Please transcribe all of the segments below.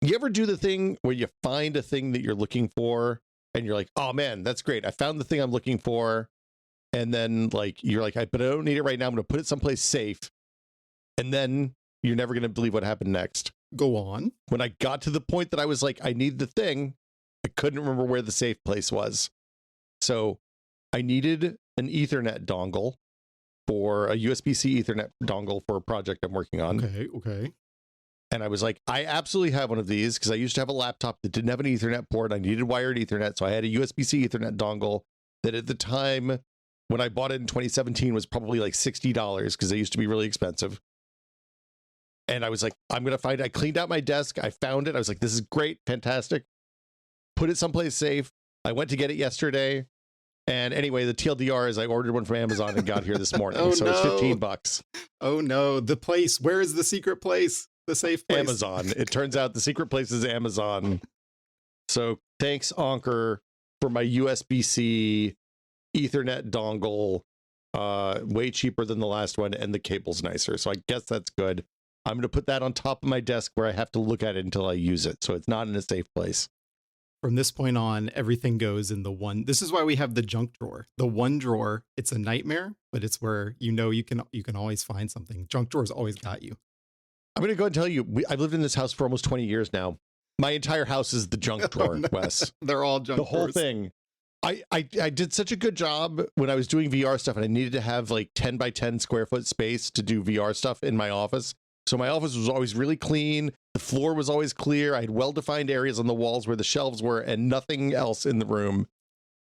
You ever do the thing where you find a thing that you're looking for and you're like, oh man, that's great. I found the thing I'm looking for. And then like, you're like, but I don't need it right now. I'm going to put it someplace safe. And then you're never going to believe what happened next. Go on. When I got to the point that I was like, I need the thing, I couldn't remember where the safe place was. So I needed an Ethernet dongle for a USB-C Ethernet dongle for a project I'm working on. Okay. And I was like, I absolutely have one of these because I used to have a laptop that didn't have an Ethernet port. I needed wired Ethernet. So I had a USB-C Ethernet dongle that at the time when I bought it in 2017 was probably like $60 because they used to be really expensive. And I was like, I'm going to find it. I cleaned out my desk. I found it. I was like, this is great. Fantastic. Put it someplace safe. I went to get it yesterday. And anyway, the TLDR is I ordered one from Amazon and got here this morning. Oh, so no. it's $15. Oh no, the place. Where is the secret place? The safe place? Amazon. It turns out the secret place is Amazon. So thanks, Anker, for my USB-C Ethernet dongle. Way cheaper than the last one, and the cable's nicer. So I guess that's good. I'm going to put that on top of my desk where I have to look at it until I use it. So it's not in a safe place. From this point on, everything goes in the one. This is why we have the junk drawer. The one drawer, it's a nightmare, but it's where you can always find something. Junk drawer's always got you. I'm going to go and tell you, I've lived in this house for almost 20 years now. My entire house is the junk drawer, no. Wes. They're all junk drawers. The whole thing. I did such a good job when I was doing VR stuff, and I needed to have like 10 by 10 square foot space to do VR stuff in my office. So my office was always really clean. The floor was always clear. I had well-defined areas on the walls where the shelves were and nothing else in the room.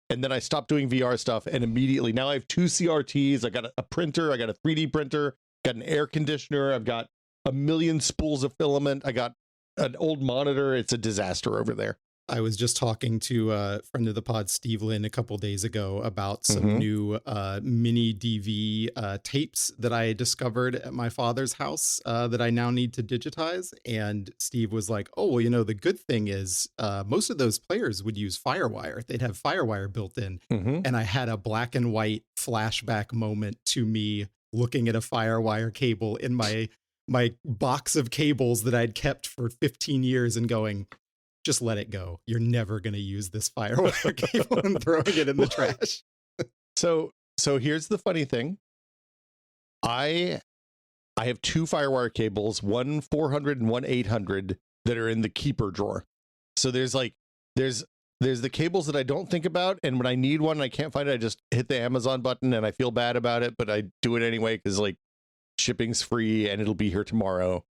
And then I stopped doing VR stuff, and immediately now I have 2 CRTs. I got a printer. I got a 3D printer. Got an air conditioner. I've got a million spools of filament. I got an old monitor. It's a disaster over there. I was just talking to a friend of the pod, Steve Lynn, a couple days ago about some new mini DV tapes that I discovered at my father's house that I now need to digitize. And Steve was like, oh, well, the good thing is most of those players would use FireWire. They'd have FireWire built in. And I had a black and white flashback moment to me looking at a FireWire cable in my box of cables that I'd kept for 15 years and going, just let it go. You're never going to use this FireWire cable and throwing it in the trash. So here's the funny thing. I have 2 FireWire cables, one 400 and one 800 that are in the keeper drawer. So there's the cables that I don't think about. And when I need one and I can't find it, I just hit the Amazon button and I feel bad about it, but I do it anyway because like shipping's free and it'll be here tomorrow.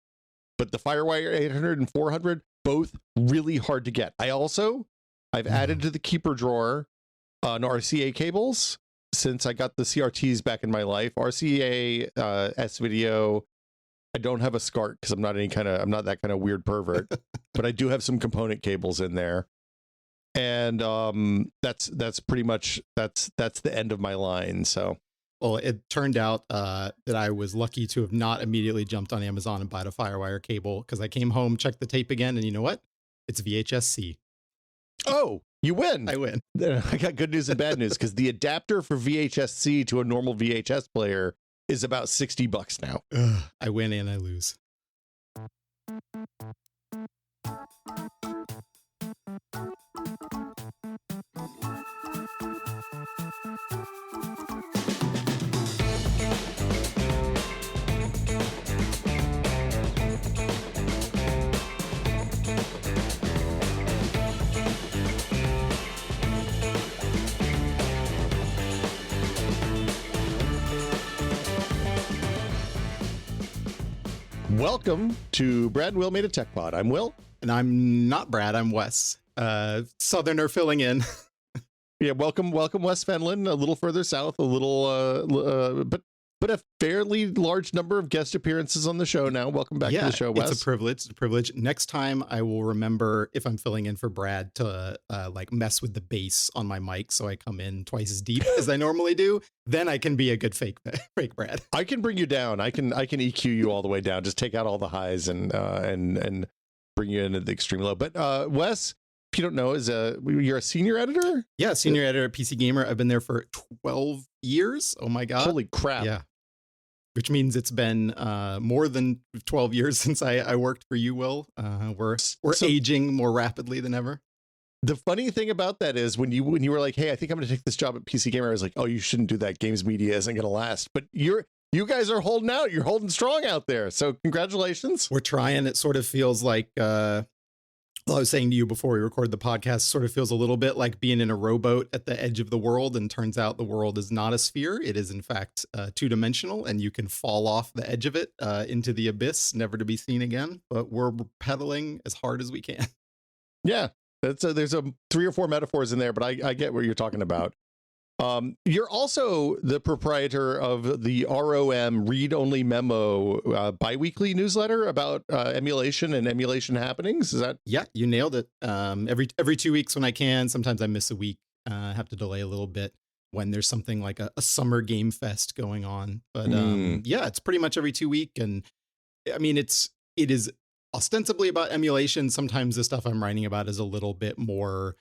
But the FireWire 800 and 400, both really hard to get. I've added to the keeper drawer an RCA cables since I got the CRTs back in my life. RCA, S-Video. I don't have a SCART because I'm not that kind of weird pervert, but I do have some component cables in there. And that's pretty much that's the end of my line. So. Well, it turned out that I was lucky to have not immediately jumped on Amazon and bought a FireWire cable because I came home, checked the tape again, and you know what? It's VHS-C. Oh, you win. I win. I got good news and bad news because the adapter for VHS-C to a normal VHS player is about $60 now. Ugh, I win and I lose. Welcome to Brad and Will Made a Tech Pod. I'm Will. And I'm not Brad, I'm Wes. Southerner filling in. Yeah, welcome West Fenland, a little further south, a little, but a fairly large number of guest appearances on the show now. Welcome back to the show, Wes. It's a privilege. Next time I will remember, if I'm filling in for Brad, to like mess with the bass on my mic so I come in twice as deep as I normally do. Then I can be a good fake Brad. I can bring you down. I can EQ you all the way down. Just take out all the highs and bring you into the extreme low. But Wes, if you don't know, you're a senior editor? Yeah, senior editor at PC Gamer. I've been there for 12 years. Oh my God. Holy crap. Yeah. which means it's been more than 12 years since I worked for you, Will. We're So aging more rapidly than ever. the funny thing about that is when you were like, hey, I think I'm going to take this job at PC Gamer, I was like, oh, you shouldn't do that. Games media isn't going to last. But you guys are holding out. You're holding strong out there. So congratulations. We're trying. It sort of feels like well, I was saying to you before we recorded the podcast, sort of feels a little bit like being in a rowboat at the edge of the world, and turns out the world is not a sphere. It is, in fact, two-dimensional, and you can fall off the edge of it into the abyss, never to be seen again. But we're pedaling as hard as we can. Yeah, there's a 3 or 4 metaphors in there, but I get what you're talking about. You're also the proprietor of the ROM Read Only Memo biweekly newsletter about emulation and emulation happenings. Is that? Yeah, you nailed it. Every 2 weeks when I can. Sometimes I miss a week. I have to delay a little bit when there's something like a summer game fest going on. But yeah, it's pretty much every 2 week, and I mean it is ostensibly about emulation. Sometimes the stuff I'm writing about is a little bit more,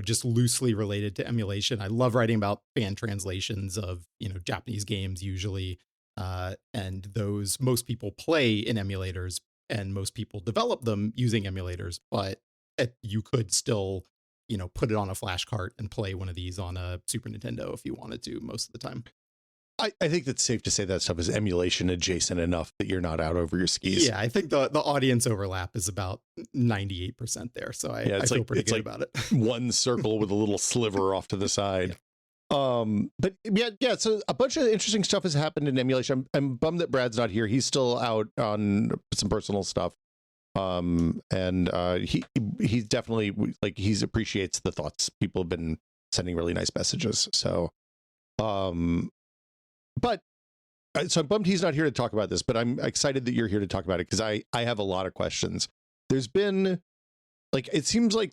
just loosely related to emulation. I love writing about fan translations of, Japanese games usually. And those most people play in emulators, and most people develop them using emulators, but you could still, put it on a flash cart and play one of these on a Super Nintendo if you wanted to most of the time. I think that's safe to say that stuff is emulation adjacent enough that you're not out over your skis. Yeah, I think the audience overlap is about 98% there. So I feel pretty good about it. One circle with a little sliver off to the side. Yeah. But yeah. So a bunch of interesting stuff has happened in emulation. I'm bummed that Brad's not here. He's still out on some personal stuff. And he's definitely he appreciates the thoughts. People have been sending really nice messages. So, but so I'm bummed he's not here to talk about this, but I'm excited that you're here to talk about it because I have a lot of questions. There's been it seems like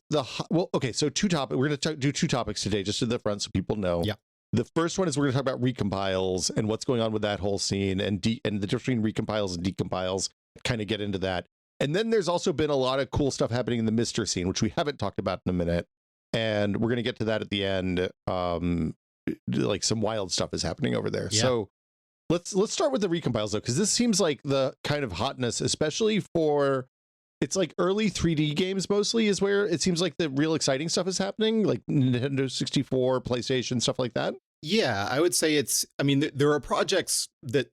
okay, so two topics. We're going to do 2 topics today, just to the front so people know. Yeah. The first one is we're going to talk about recompiles and what's going on with that whole scene and the difference between recompiles and decompiles, kind of get into that. And then there's also been a lot of cool stuff happening in the Mister scene, which we haven't talked about in a minute. And we're going to get to that at the end. Some wild stuff is happening over there. Yeah. So let's start with the recompiles though, because this seems like the kind of hotness, especially for it's like early 3D games mostly is where it seems like the real exciting stuff is happening, like Nintendo 64, PlayStation, stuff like that. Yeah, I would say there are projects that,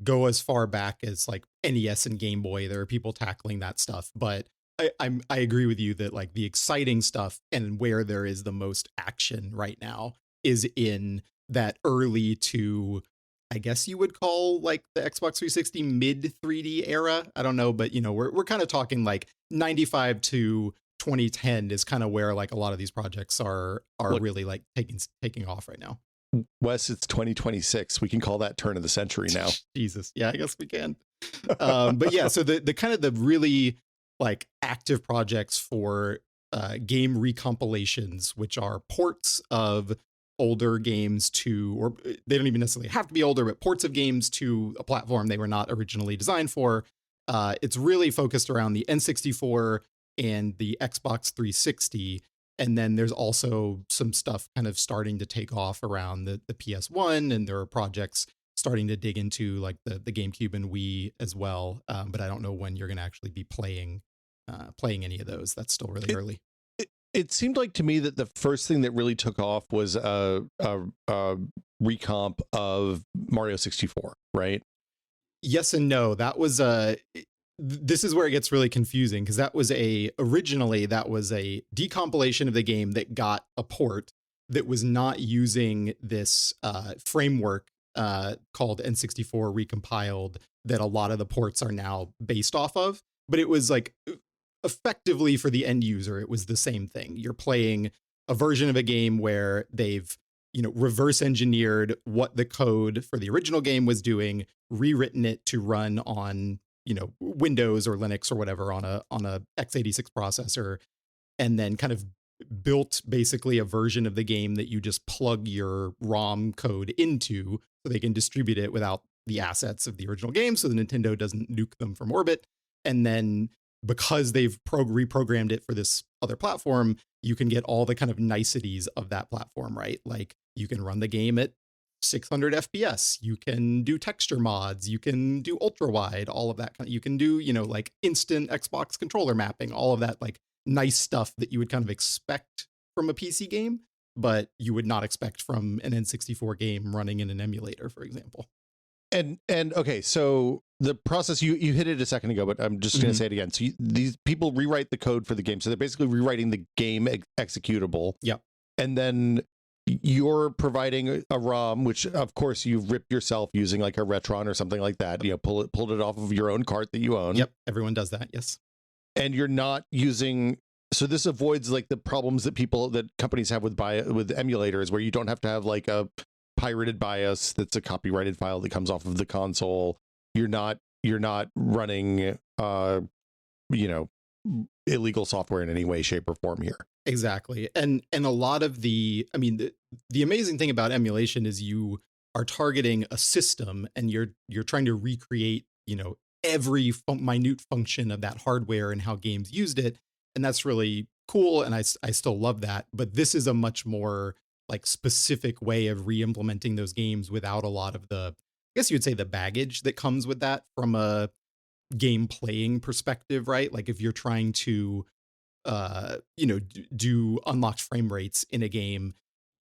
go as far back as like NES and Game Boy. There are people tackling that stuff, but I agree with you that like the exciting stuff and where there is the most action right now is in that early to, I guess you would call like the Xbox 360 mid 3D era. I don't know, but we're kind of talking like 95 to 2010 is kind of where like a lot of these projects are really like taking off right now. Wes, it's 2026. We can call that turn of the century now. Jesus. Yeah, I guess we can. But yeah, so the kind of the really like active projects for game recompilations, which are ports of older games to, or they don't even necessarily have to be older, but ports of games to a platform they were not originally designed for. It's really focused around the N64 and the Xbox 360. And then there's also some stuff kind of starting to take off around the PS1, and there are projects starting to dig into like the GameCube and Wii as well. But I don't know when you're going to actually be playing any of those. That's still really early. It seemed like to me that the first thing that really took off was a recomp of Mario 64, right? Yes and no. That was this is where it gets really confusing, because originally that was a decompilation of the game that got a port that was not using this framework called N64 recompiled that a lot of the ports are now based off of. But it was like effectively for the end user, it was the same thing. You're playing a version of a game where they've reverse engineered what the code for the original game was doing, rewritten it to run on Windows or Linux or whatever on a x86 processor, and then kind of built basically a version of the game that you just plug your ROM code into so they can distribute it without the assets of the original game, so the Nintendo doesn't nuke them from orbit. And then because they've reprogrammed it for this other platform, you can get all the kind of niceties of that platform, right? Like you can run the game at 600 FPS. You can do texture mods. You can do ultra wide, all of that. You can do, like instant Xbox controller mapping, all of that, like nice stuff that you would kind of expect from a PC game, but you would not expect from an N64 game running in an emulator, for example. And okay, so the process, you hit it a second ago, but I'm just going to say it again. So these people rewrite the code for the game. So they're basically rewriting the game executable. Yep. And then you're providing a ROM, which of course you've ripped yourself using like a Retron or something like that. Pulled it off of your own cart that you own. Yep. Everyone does that. Yes. And you're not using. So this avoids like the problems that companies have with emulators, where you don't have to have like a pirated BIOS that's a copyrighted file that comes off of the console. You're not running illegal software in any way, shape, or form here. Exactly. And a lot of the amazing thing about emulation is you are targeting a system and you're trying to recreate, every minute function of that hardware and how games used it. And that's really cool. And I still love that. But this is a much more like specific way of re-implementing those games without a lot of the, I guess you would say, the baggage that comes with that from a game playing perspective, right? Like if you're trying to do unlocked frame rates in a game,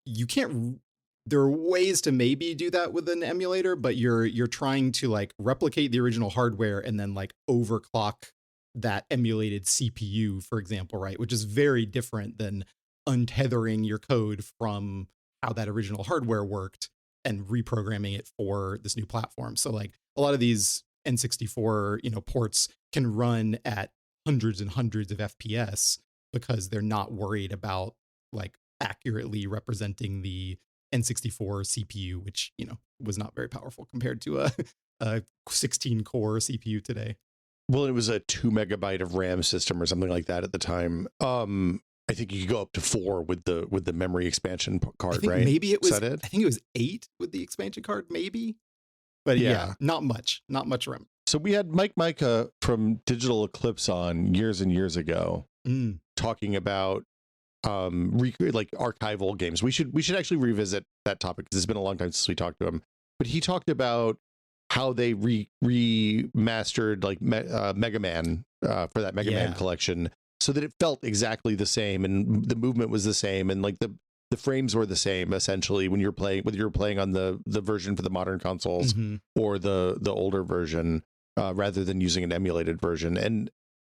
you can't. There are ways to maybe do that with an emulator, but you're trying to like replicate the original hardware and then like overclock that emulated CPU, for example, right? Which is very different than untethering your code from how that original hardware worked and reprogramming it for this new platform. So like a lot of these N64, ports can run at hundreds and hundreds of FPS because they're not worried about like accurately representing the N64 CPU, which, was not very powerful compared to a 16 core CPU today. Well, it was a 2 megabyte of RAM system or something like that at the time. I think you could go up to 4 with the memory expansion card, right? Maybe it was. I think it was 8 with the expansion card, maybe. But yeah, not much RAM. So we had Mike Micah from Digital Eclipse on years and years ago, talking about like archival games. We should actually revisit that topic because it's been a long time since we talked to him. But he talked about how they remastered like Mega Man for that Mega Man collection, so that it felt exactly the same and the movement was the same and like the frames were the same essentially when you're playing, whether you're playing on the version for the modern consoles or the older version, rather than using an emulated version. And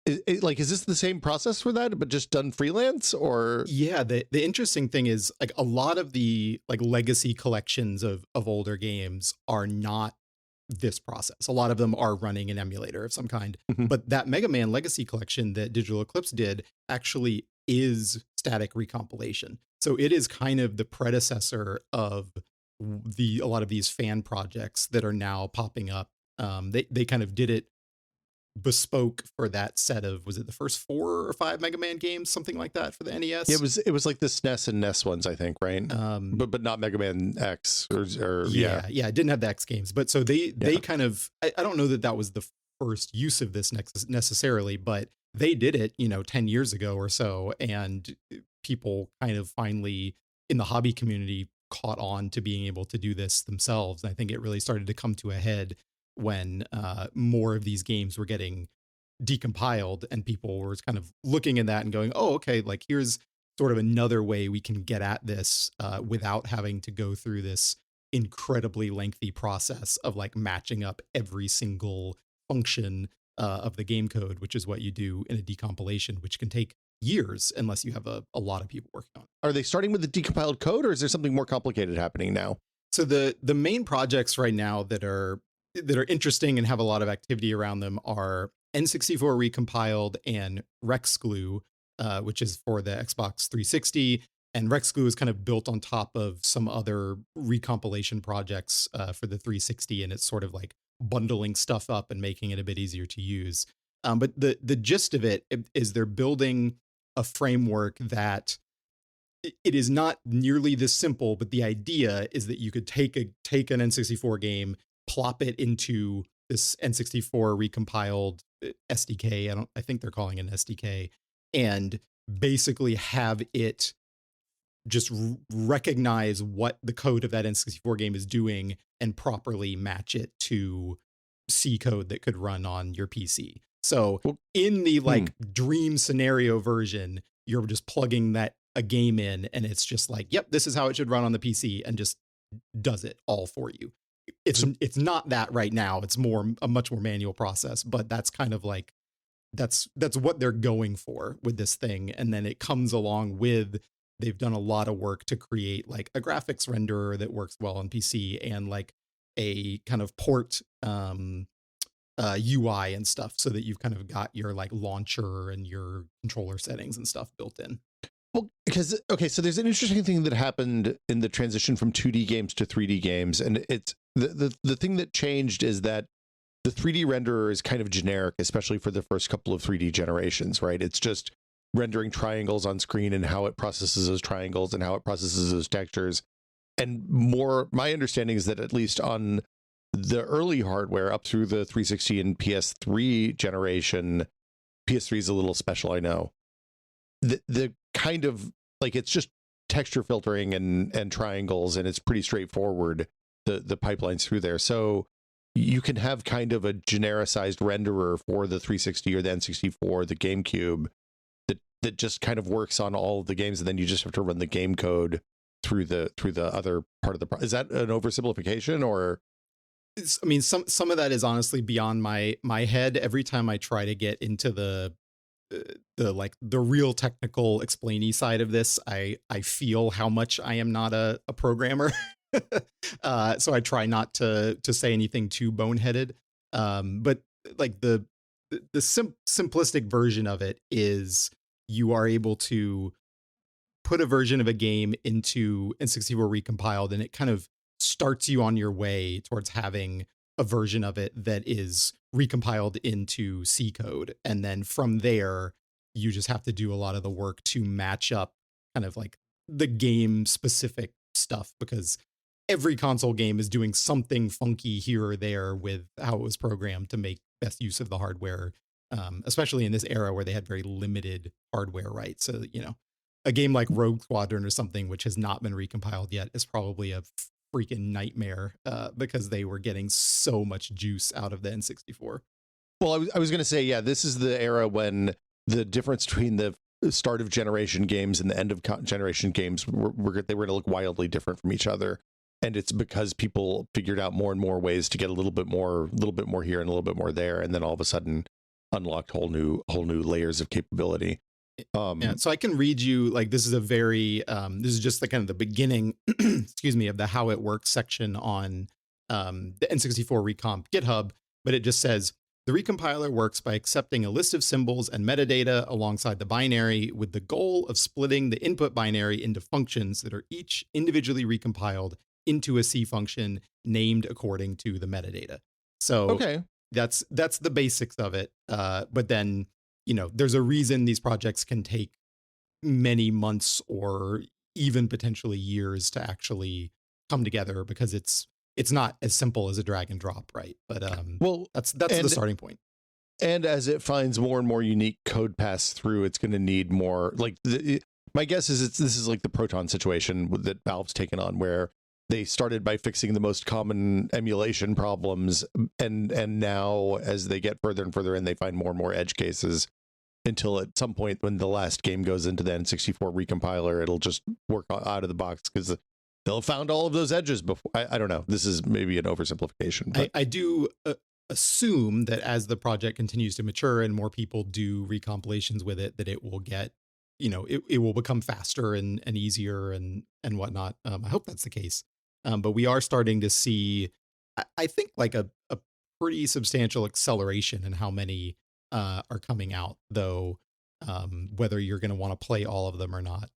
is this the same process for that, but just done freelance? Or the interesting thing is like a lot of the like legacy collections of older games are not this process. A lot of them are running an emulator of some kind, but that Mega Man Legacy collection that Digital Eclipse did actually is static recompilation. So it is kind of the predecessor of a lot of these fan projects that are now popping up. They kind of did it bespoke for that set of, was it the first 4 or 5 Mega Man games, something like that for the NES? Yeah, it was like the SNES and NES ones, I think, right? But not Mega Man X or it didn't have the X games, but so they kind of, I don't know that was the first use of this necessarily, but they did it 10 years ago or so, and people kind of finally in the hobby community caught on to being able to do this themselves. And I think it really started to come to a head when more of these games were getting decompiled and people were kind of looking at that and going, oh, okay, like here's sort of another way we can get at this without having to go through this incredibly lengthy process of like matching up every single function of the game code, which is what you do in a decompilation, which can take years unless you have a lot of people working on it. Are they starting with the decompiled code, or is there something more complicated happening now? So the main projects right now that are interesting and have a lot of activity around them are N64 recompiled and RexGlue, which is for the Xbox 360. And RexGlue is kind of built on top of some other recompilation projects for the 360, and it's sort of like bundling stuff up and making it a bit easier to use. But the gist of it is they're building a framework that it is not nearly this simple, but the idea is that you could take an N64 game, plop it into this N64 recompiled SDK. I think they're calling it an SDK, and basically have it just recognize what the code of that N64 game is doing and properly match it to C code that could run on your PC. So Well, in the like dream scenario version, you're just plugging that a game in and it's just like, yep, this is how it should run on the PC, and just does it all for you. It's not that right now. It's a much more manual process, but that's kind of like that's what they're going for with this thing. And then it comes along with, they've done a lot of work to create like a graphics renderer that works well on PC, and like a kind of port UI and stuff, so that you've kind of got your like launcher and your controller settings and stuff built in. Well, because okay, so there's an interesting thing that happened in the transition from 2D games to 3D games, and it's the thing that changed is that the 3D renderer is kind of generic, especially for the first couple of 3D generations, right? It's just rendering triangles on screen and how it processes those triangles and how it processes those textures. And more, my understanding is that at least on the early hardware up through the 360 and PS3 generation, PS3 is a little special, I know. The kind of like, it's just texture filtering and triangles, and it's pretty straightforward, the pipelines through there. So you can have kind of a genericized renderer for the 360 or the N64, the GameCube, that just kind of works on all of the games, and then you just have to run the game code through the other part of the is that an oversimplification, or I mean, some of that is honestly beyond my head. Every time I try to get into the like the real technical explainy side of this, I feel how much I am not a programmer. So I try not to say anything too boneheaded. But like the simplistic version of it is, you are able to put a version of a game into N64 recompiled, and it kind of starts you on your way towards having a version of it that is recompiled into C code. And then from there, you just have to do a lot of the work to match up kind of like the game specific stuff, because every console game is doing something funky here or there with how it was programmed to make best use of the hardware, especially in this era where they had very limited hardware, right? So, you know, a game like Rogue Squadron or something, which has not been recompiled yet, is probably a freaking nightmare because they were getting so much juice out of the N64. Well, I was going to say, yeah, this is the era when the difference between the start of generation games and the end of generation games they were going to look wildly different from each other. And it's because people figured out more and more ways to get a little bit more here and a little bit more there, and then all of a sudden unlocked whole new layers of capability. Yeah, so I can read you, like, this is a very this is just the kind of the beginning excuse me, of the how it works section on the N64 Recomp GitHub, but it just says, the recompiler works by accepting a list of symbols and metadata alongside the binary, with the goal of splitting the input binary into functions that are each individually recompiled into a C function named according to the metadata. So okay, that's the basics of it. But then, you know, there's a reason these projects can take many months or even potentially years to actually come together, because it's not as simple as a drag and drop, right? But well, that's the starting point. And as it finds more and more unique code pass through, it's going to need more. Like my guess is this is like the Proton situation that Valve's taken on, where they started by fixing the most common emulation problems, and now as they get further and further in, they find more and more edge cases, until at some point when the last game goes into the N64 recompiler, it'll just work out of the box because they'll have found all of those edges before. I don't know. This is maybe an oversimplification. But I do assume that as the project continues to mature and more people do recompilations with it, that it will get, you know, it will become faster and easier and whatnot. I hope that's the case. But we are starting to see, I think, like a pretty substantial acceleration in how many are coming out, though whether you're going to want to play all of them or not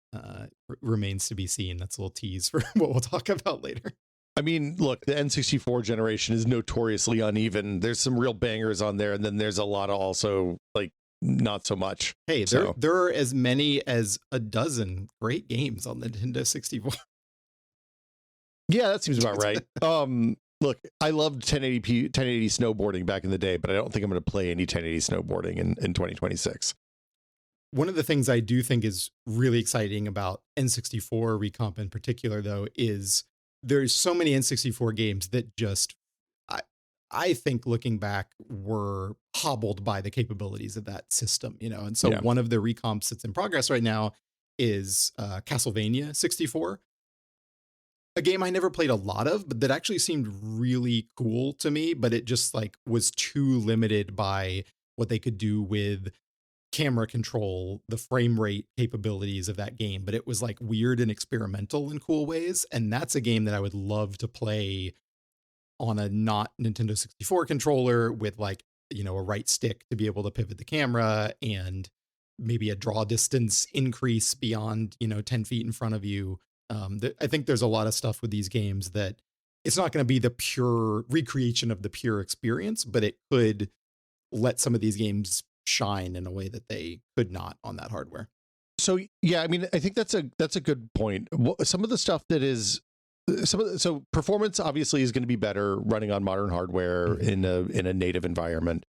remains to be seen. That's a little tease for what we'll talk about later. I mean, look, the N64 generation is notoriously uneven. There's some real bangers on there, and then there's a lot of also like not so much. Hey, there are as many as a dozen great games on the Nintendo 64. Yeah, that seems about right. Look, I loved 1080 snowboarding back in the day, but I don't think I'm going to play any 1080 snowboarding in 2026. One of the things I do think is really exciting about N64 Recomp in particular, though, is there's so many N64 games that just I I think looking back were hobbled by the capabilities of that system, you know. And so Yeah. one of the recomps that's in progress right now is Castlevania 64, a game I never played a lot of, but that actually seemed really cool to me, but it just like was too limited by what they could do with camera control, the frame rate capabilities of that game, but it was like weird and experimental in cool ways. And that's a game that I would love to play on a not Nintendo 64 controller with like, you know, a right stick to be able to pivot the camera and maybe a draw distance increase beyond, you know, 10 feet in front of you. I think there's a lot of stuff with these games that it's not going to be the pure recreation of the pure experience, but it could let some of these games shine in a way that they could not on that hardware. So yeah, I mean, I think that's a good point. Some of the stuff that is so performance obviously is going to be better running on modern hardware in a native environment.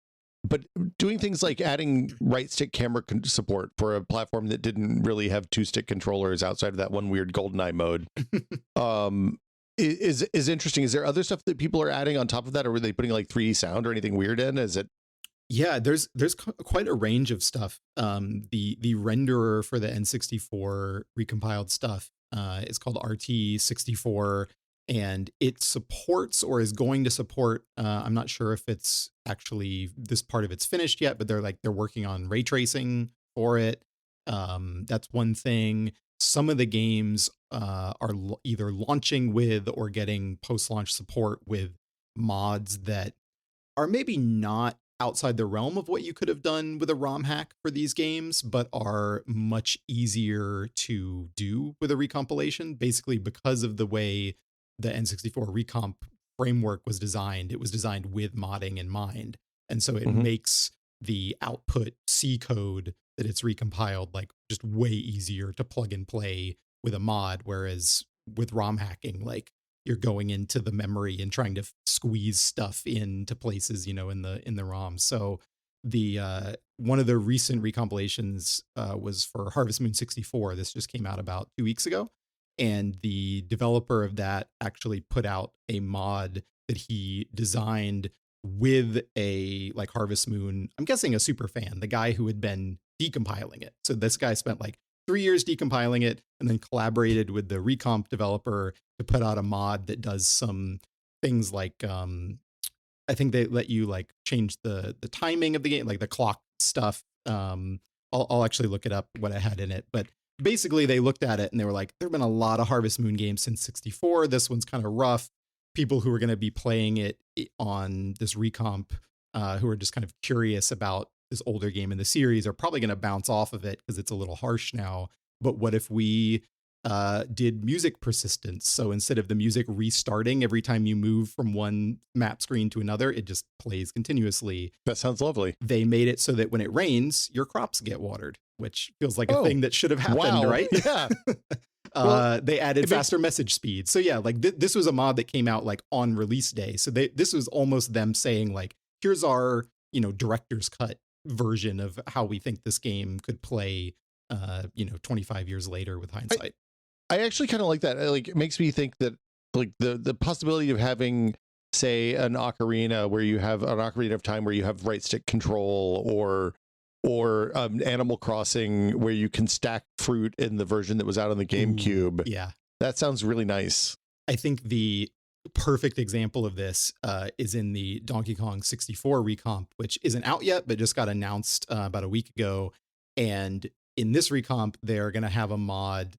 But doing things like adding right stick camera support for a platform that didn't really have two stick controllers outside of that one weird GoldenEye mode is interesting. Is there other stuff that people are adding on top of that, or were they putting like 3D sound or anything weird in? Is it? Yeah, there's quite a range of stuff. The renderer for the N64 recompiled stuff is called RT64, and it supports or is going to support. I'm not sure if it's actually this part of it's finished yet, but they're working on ray tracing for it. That's one thing. Some of the games are either launching with or getting post-launch support with mods that are maybe not outside the realm of what you could have done with a ROM hack for these games, but are much easier to do with a recompilation, basically because of the way the N64 recomp framework was designed. It was designed with modding in mind. And so it makes the output C code that it's recompiled like just way easier to plug and play with a mod. Whereas with ROM hacking, like you're going into the memory and trying to squeeze stuff into places, you know, in the ROM. So the one of the recent recompilations was for Harvest Moon 64. This just came out about 2 weeks ago, and the developer of that actually put out a mod that he designed with a like Harvest Moon, I'm guessing a super fan, the guy who had been decompiling it. So this guy spent like 3 years decompiling it and then collaborated with the recomp developer to put out a mod that does some things like I think they let you like change the timing of the game, like the clock stuff. I'll actually look it up what it had in it, but basically they looked at it and they were like, there've been a lot of Harvest Moon games since 64. This one's kind of rough. People who are going to be playing it on this recomp, who are just kind of curious about this older game in the series, are probably going to bounce off of it because it's a little harsh now. But what if we did music persistence? So instead of the music restarting every time you move from one map screen to another, it just plays continuously. That sounds lovely. They made it so that when it rains, your crops get watered, which feels like a thing that should have happened, right? Yeah. Well, they added faster message speed. So yeah, like this was a mod that came out like on release day. So this was almost them saying like, here's our, you know, director's cut version of how we think this game could play, 25 years later with hindsight. I actually kind of like that. Like, it makes me think that like the possibility of having, say, an ocarina where you have an Ocarina of Time where you have right stick control, or Animal Crossing where you can stack fruit in the version that was out on the GameCube. Yeah, that sounds really nice. I think the perfect example of this is in the Donkey Kong 64 recomp, which isn't out yet, but just got announced about a week ago. And in this recomp, they're going to have a mod.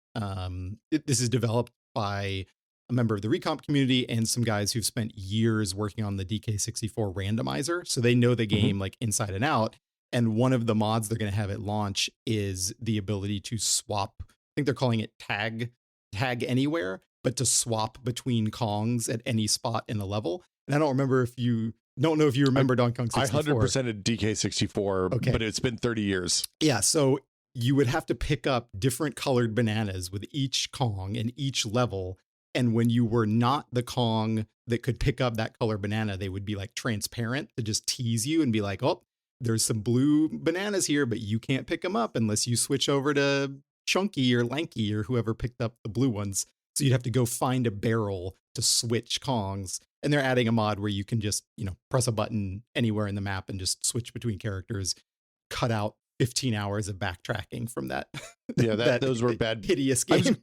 This is developed by a member of the recomp community and some guys who've spent years working on the DK64 randomizer. So they know the game like inside and out. And one of the mods they're going to have at launch is the ability to swap. I think they're calling it tag anywhere, but to swap between Kongs at any spot in a level. And I don't know if you remember Donkey Kong 64. I 100%ed DK64, okay, but it's been 30 years. Yeah, so you would have to pick up different colored bananas with each Kong in each level. And when you were not the Kong that could pick up that color banana, they would be like transparent to just tease you and be like, oh, there's some blue bananas here, but you can't pick them up unless you switch over to Chunky or Lanky or whoever picked up the blue ones. So you'd have to go find a barrel to switch Kongs. And they're adding a mod where you can just, press a button anywhere in the map and just switch between characters, cut out 15 hours of backtracking from that. Yeah, those were bad. Hideous game.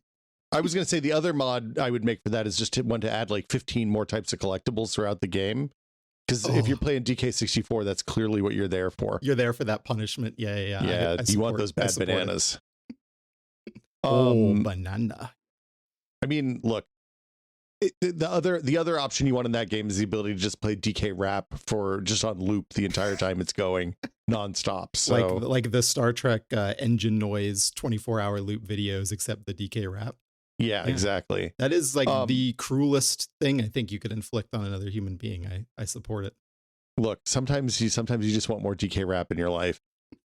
I was going to say the other mod I would make for that is just one to add like 15 more types of collectibles throughout the game. Because if you're playing DK64, that's clearly what you're there for. You're there for that punishment. Yeah. Yeah, you want those bad bananas. Banana. I mean, look, the other option you want in that game is the ability to just play DK rap for just on loop the entire time it's going nonstop. So like the Star Trek engine noise 24-hour loop videos, except the DK rap. Yeah, exactly. That is like the cruelest thing I think you could inflict on another human being. I support it. Look, sometimes you just want more DK rap in your life.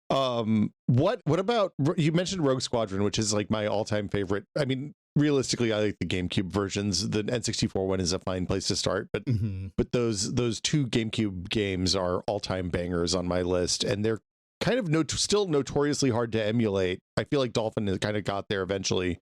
What about, you mentioned Rogue Squadron, which is like my all-time favorite. I mean, realistically, I like the GameCube versions. The N64 one is a fine place to start, but those two GameCube games are all-time bangers on my list, and they're kind of still notoriously hard to emulate. I feel like Dolphin has kind of got there eventually,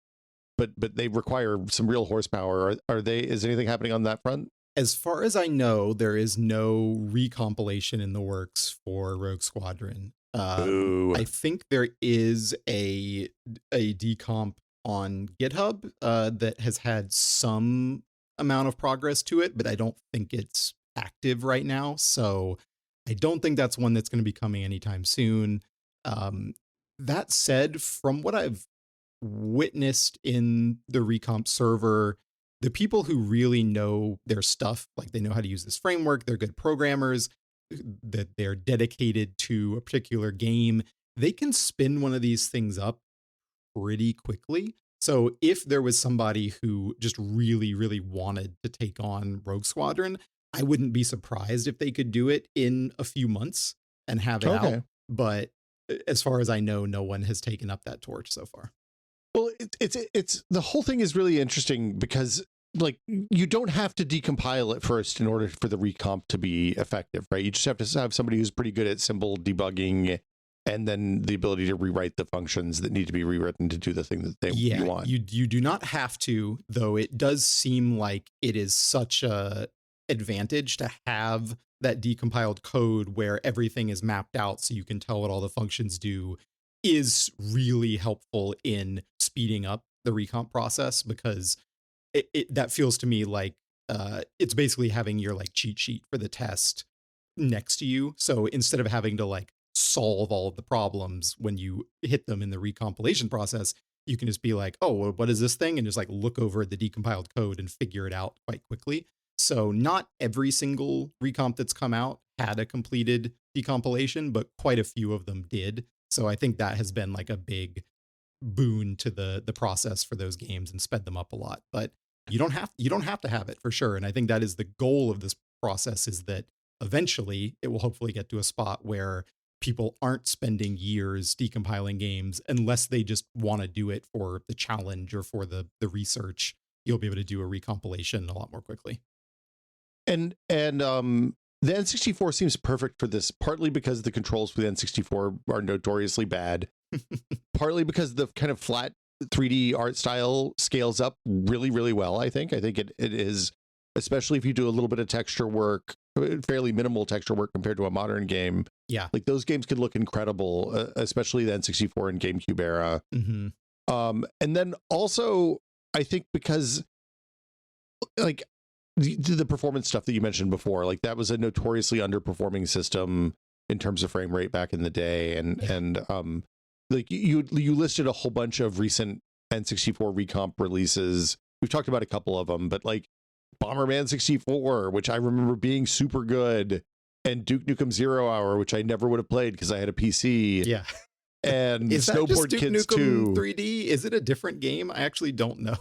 but they require some real horsepower. Is anything happening on that front? As far as I know, there is no recompilation in the works for Rogue Squadron. I think there is a decomp on GitHub that has had some amount of progress to it, but I don't think it's active right now. So I don't think that's one that's going to be coming anytime soon. That said, from what I've witnessed in the recomp server, the people who really know their stuff, like they know how to use this framework, they're good programmers, that they're dedicated to a particular game, they can spin one of these things up pretty quickly. So if there was somebody who just really, really wanted to take on Rogue Squadron, I wouldn't be surprised if they could do it in a few months and have it out. But as far as I know, no one has taken up that torch so far. Well, it's the whole thing is really interesting because like you don't have to decompile it first in order for the recomp to be effective, right? You just have to have somebody who's pretty good at symbol debugging and then the ability to rewrite the functions that need to be rewritten to do the thing that you want. You do not have to, though it does seem like it is such a advantage to have that decompiled code where everything is mapped out so you can tell what all the functions do is really helpful in speeding up the recomp process, because that feels to me like it's basically having your like cheat sheet for the test next to you. So instead of having to like solve all of the problems when you hit them in the recompilation process, you can just be like, oh, well, what is this thing? And just like look over the decompiled code and figure it out quite quickly. So not every single recomp that's come out had a completed decompilation, but quite a few of them did. So I think that has been like a big boon to the process for those games and sped them up a lot. But you don't have to have it for sure. And I think that is the goal of this process, is that eventually it will hopefully get to a spot where people aren't spending years decompiling games unless they just want to do it for the challenge or for the research. You'll be able to do a recompilation a lot more quickly. And the N64 seems perfect for this, partly because the controls for the N64 are notoriously bad, partly because the kind of flat 3D art style scales up really, really well. I think it is, especially if you do a little bit of texture work, fairly minimal texture work compared to a modern game. Yeah. Like those games could look incredible, especially the N64 and GameCube era. And then also, I think because like the performance stuff that you mentioned before, like that was a notoriously underperforming system in terms of frame rate back in the day. And like you listed a whole bunch of recent N64 recomp releases. We've talked about a couple of them, but like Bomberman 64, which I remember being super good, and Duke Nukem 0 Hour, which I never would have played because I had a PC. Yeah. And is Snowboard that just Duke Kids Nukem 2. 3D? Is it a different game? I actually don't know.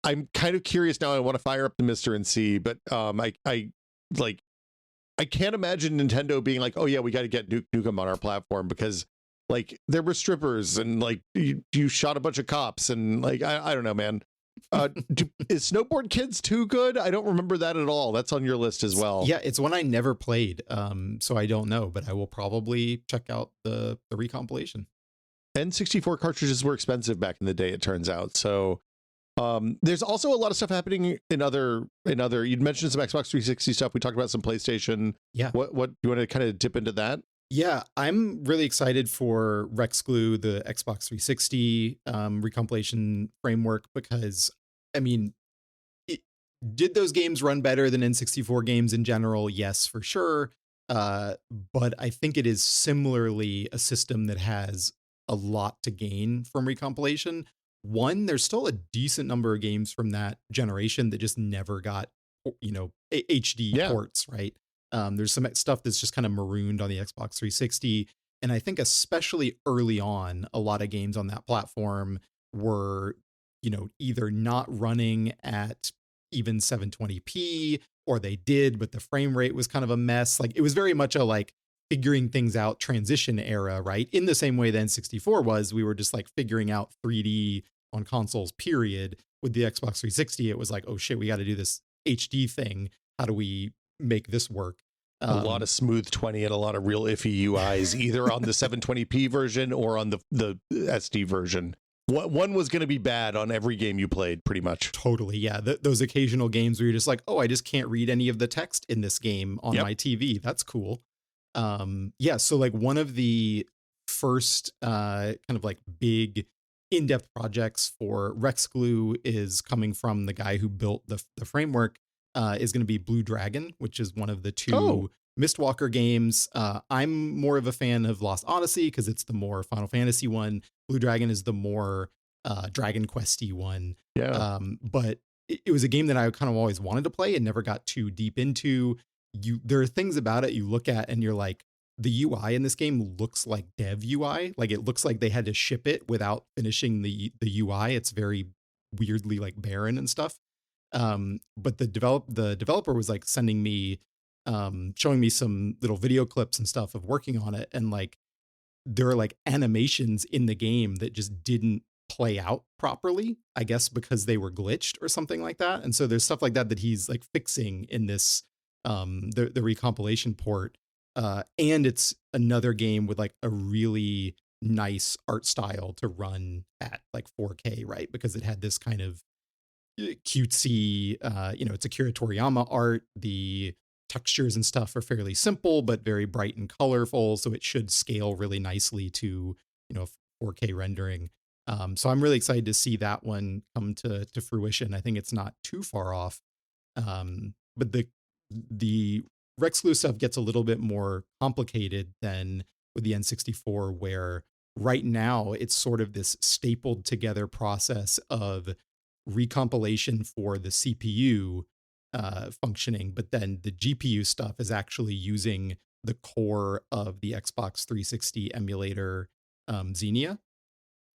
I'm kind of curious now. I want to fire up the Mister and see, but I can't imagine Nintendo being like, oh yeah, we got to get Duke Nukem on our platform, because like there were strippers and like you shot a bunch of cops and like I don't know, man. Is Snowboard Kids 2 good? I don't remember that at all. That's on your list as well. Yeah, it's one I never played, so I don't know, but I will probably check out the recompilation. N64 cartridges were expensive back in the day, it turns out. So there's also a lot of stuff happening in other. You'd mentioned some Xbox 360 stuff. We talked about some PlayStation. Yeah. What you want to kind of dip into that? Yeah, I'm really excited for Rex Glue, the Xbox 360 recompilation framework, because I mean, did those games run better than N64 games in general? Yes, for sure. But I think it is similarly a system that has a lot to gain from recompilation. One, there's still a decent number of games from that generation that just never got, HD ports, right? There's some stuff that's just kind of marooned on the Xbox 360. And I think especially early on, a lot of games on that platform were, either not running at even 720p, or they did, but the frame rate was kind of a mess. Like, it was very much a like figuring things out transition era, right? In the same way that N64 was, we were just like figuring out 3D on consoles, period. With the Xbox 360, it was like, oh shit, we got to do this HD thing. How do we make this work? A lot of smooth 20 and a lot of real iffy UIs, either on the 720p version or on the SD version. One was going to be bad on every game you played, pretty much. Totally, yeah. Those occasional games where you're just like, oh, I just can't read any of the text in this game on my TV. That's cool. Yeah, so like one of the first kind of like big in-depth projects for Rex Glue is coming from the guy who built the framework, is going to be Blue Dragon, which is one of the two Mistwalker games. I'm more of a fan of Lost Odyssey because it's the more Final Fantasy one. Blue Dragon is the more Dragon Questy one. Yeah. But it was a game that I kind of always wanted to play and never got too deep into. There are things about it you look at and you're like, the UI in this game looks like dev UI. Like, it looks like they had to ship it without finishing the UI. It's very weirdly like barren and stuff. But the developer was like sending me, showing me some little video clips and stuff of working on it. And like, there are like animations in the game that just didn't play out properly, I guess, because they were glitched or something like that. And so there's stuff like that he's like fixing in this, the recompilation port. And it's another game with like a really nice art style to run at like 4K, right? Because it had this kind of cutesy, it's Akira Toriyama art. The textures and stuff are fairly simple, but very bright and colorful. So it should scale really nicely to, 4K rendering. So I'm really excited to see that one come to fruition. I think it's not too far off. But the Rex Glue stuff gets a little bit more complicated than with the N64, where right now it's sort of this stapled together process of recompilation for the CPU functioning, but then the GPU stuff is actually using the core of the Xbox 360 emulator, Xenia.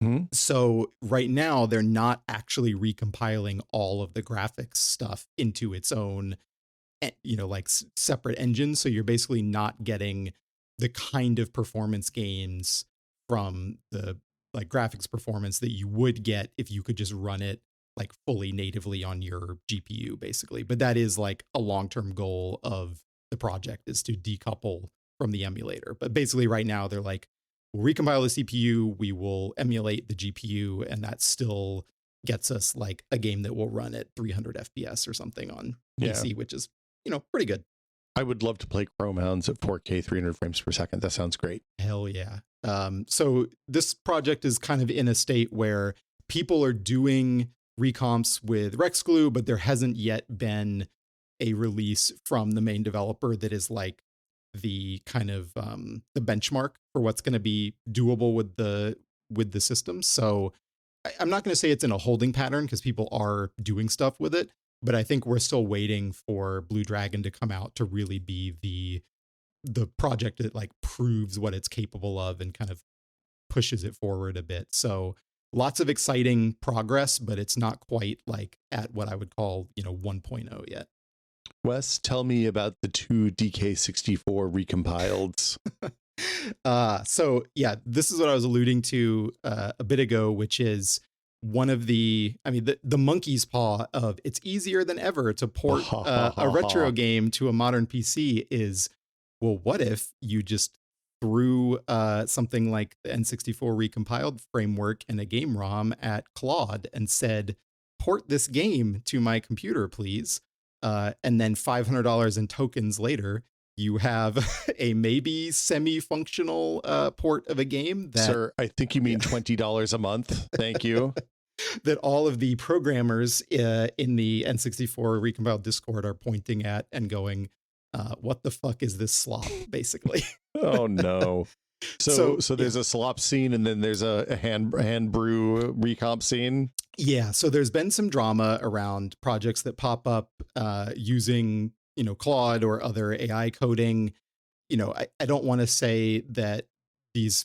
Mm-hmm. So right now they're not actually recompiling all of the graphics stuff into its own, like separate engine. So you're basically not getting the kind of performance gains from the like graphics performance that you would get if you could just run it like fully natively on your GPU, basically. But that is like a long-term goal of the project, is to decouple from the emulator. But basically right now they're like, we'll recompile the CPU, we will emulate the GPU, and that still gets us like a game that will run at 300 FPS or something on PC, which is, pretty good. I would love to play Chrome Hounds at 4K 300 frames per second. That sounds great. Hell yeah. So this project is kind of in a state where people are doing recomps with Rex Glue, but there hasn't yet been a release from the main developer that is like the kind of the benchmark for what's going to be doable with the system. So I'm not going to say it's in a holding pattern because people are doing stuff with it, but I think we're still waiting for Blue Dragon to come out to really be the project that like proves what it's capable of and kind of pushes it forward a bit. So lots of exciting progress, but it's not quite like at what I would call, 1.0 yet. Wes, tell me about the two DK64 recompileds. So yeah, this is what I was alluding to a bit ago, which is one of the monkey's paw of it's easier than ever to port a retro game to a modern PC is, well, what if you just threw something like the N64 recompiled framework and a game ROM at Claude and said, port this game to my computer, please. And then $500 in tokens later, you have a maybe semi-functional port of a game that... Sir, I think you mean $20 a month. Thank you. That all of the programmers in the N64 recompiled Discord are pointing at and going, what the fuck is this slop, basically. Oh, no. So there's a slop scene, and then there's a hand brew recomp scene. Yeah, so there's been some drama around projects that pop up using, Claude or other AI coding. I don't want to say that these...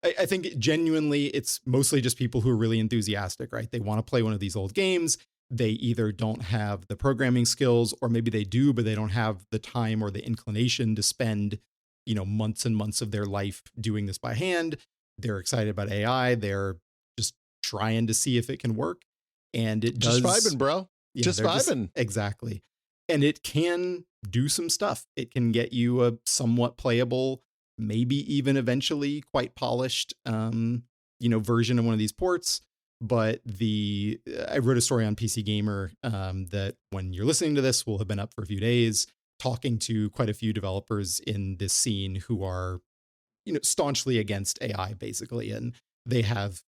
I think genuinely it's mostly just people who are really enthusiastic, right? They want to play one of these old games. They either don't have the programming skills, or maybe they do, but they don't have the time or the inclination to spend, months and months of their life doing this by hand. They're excited about AI. They're just trying to see if it can work. And it does. Just vibing, bro. Yeah, just vibing. Exactly. And it can do some stuff. It can get you a somewhat playable, maybe even eventually quite polished, version of one of these ports. But I wrote a story on PC Gamer that when you're listening to this will have been up for a few days, talking to quite a few developers in this scene who are, staunchly against AI, basically. And they have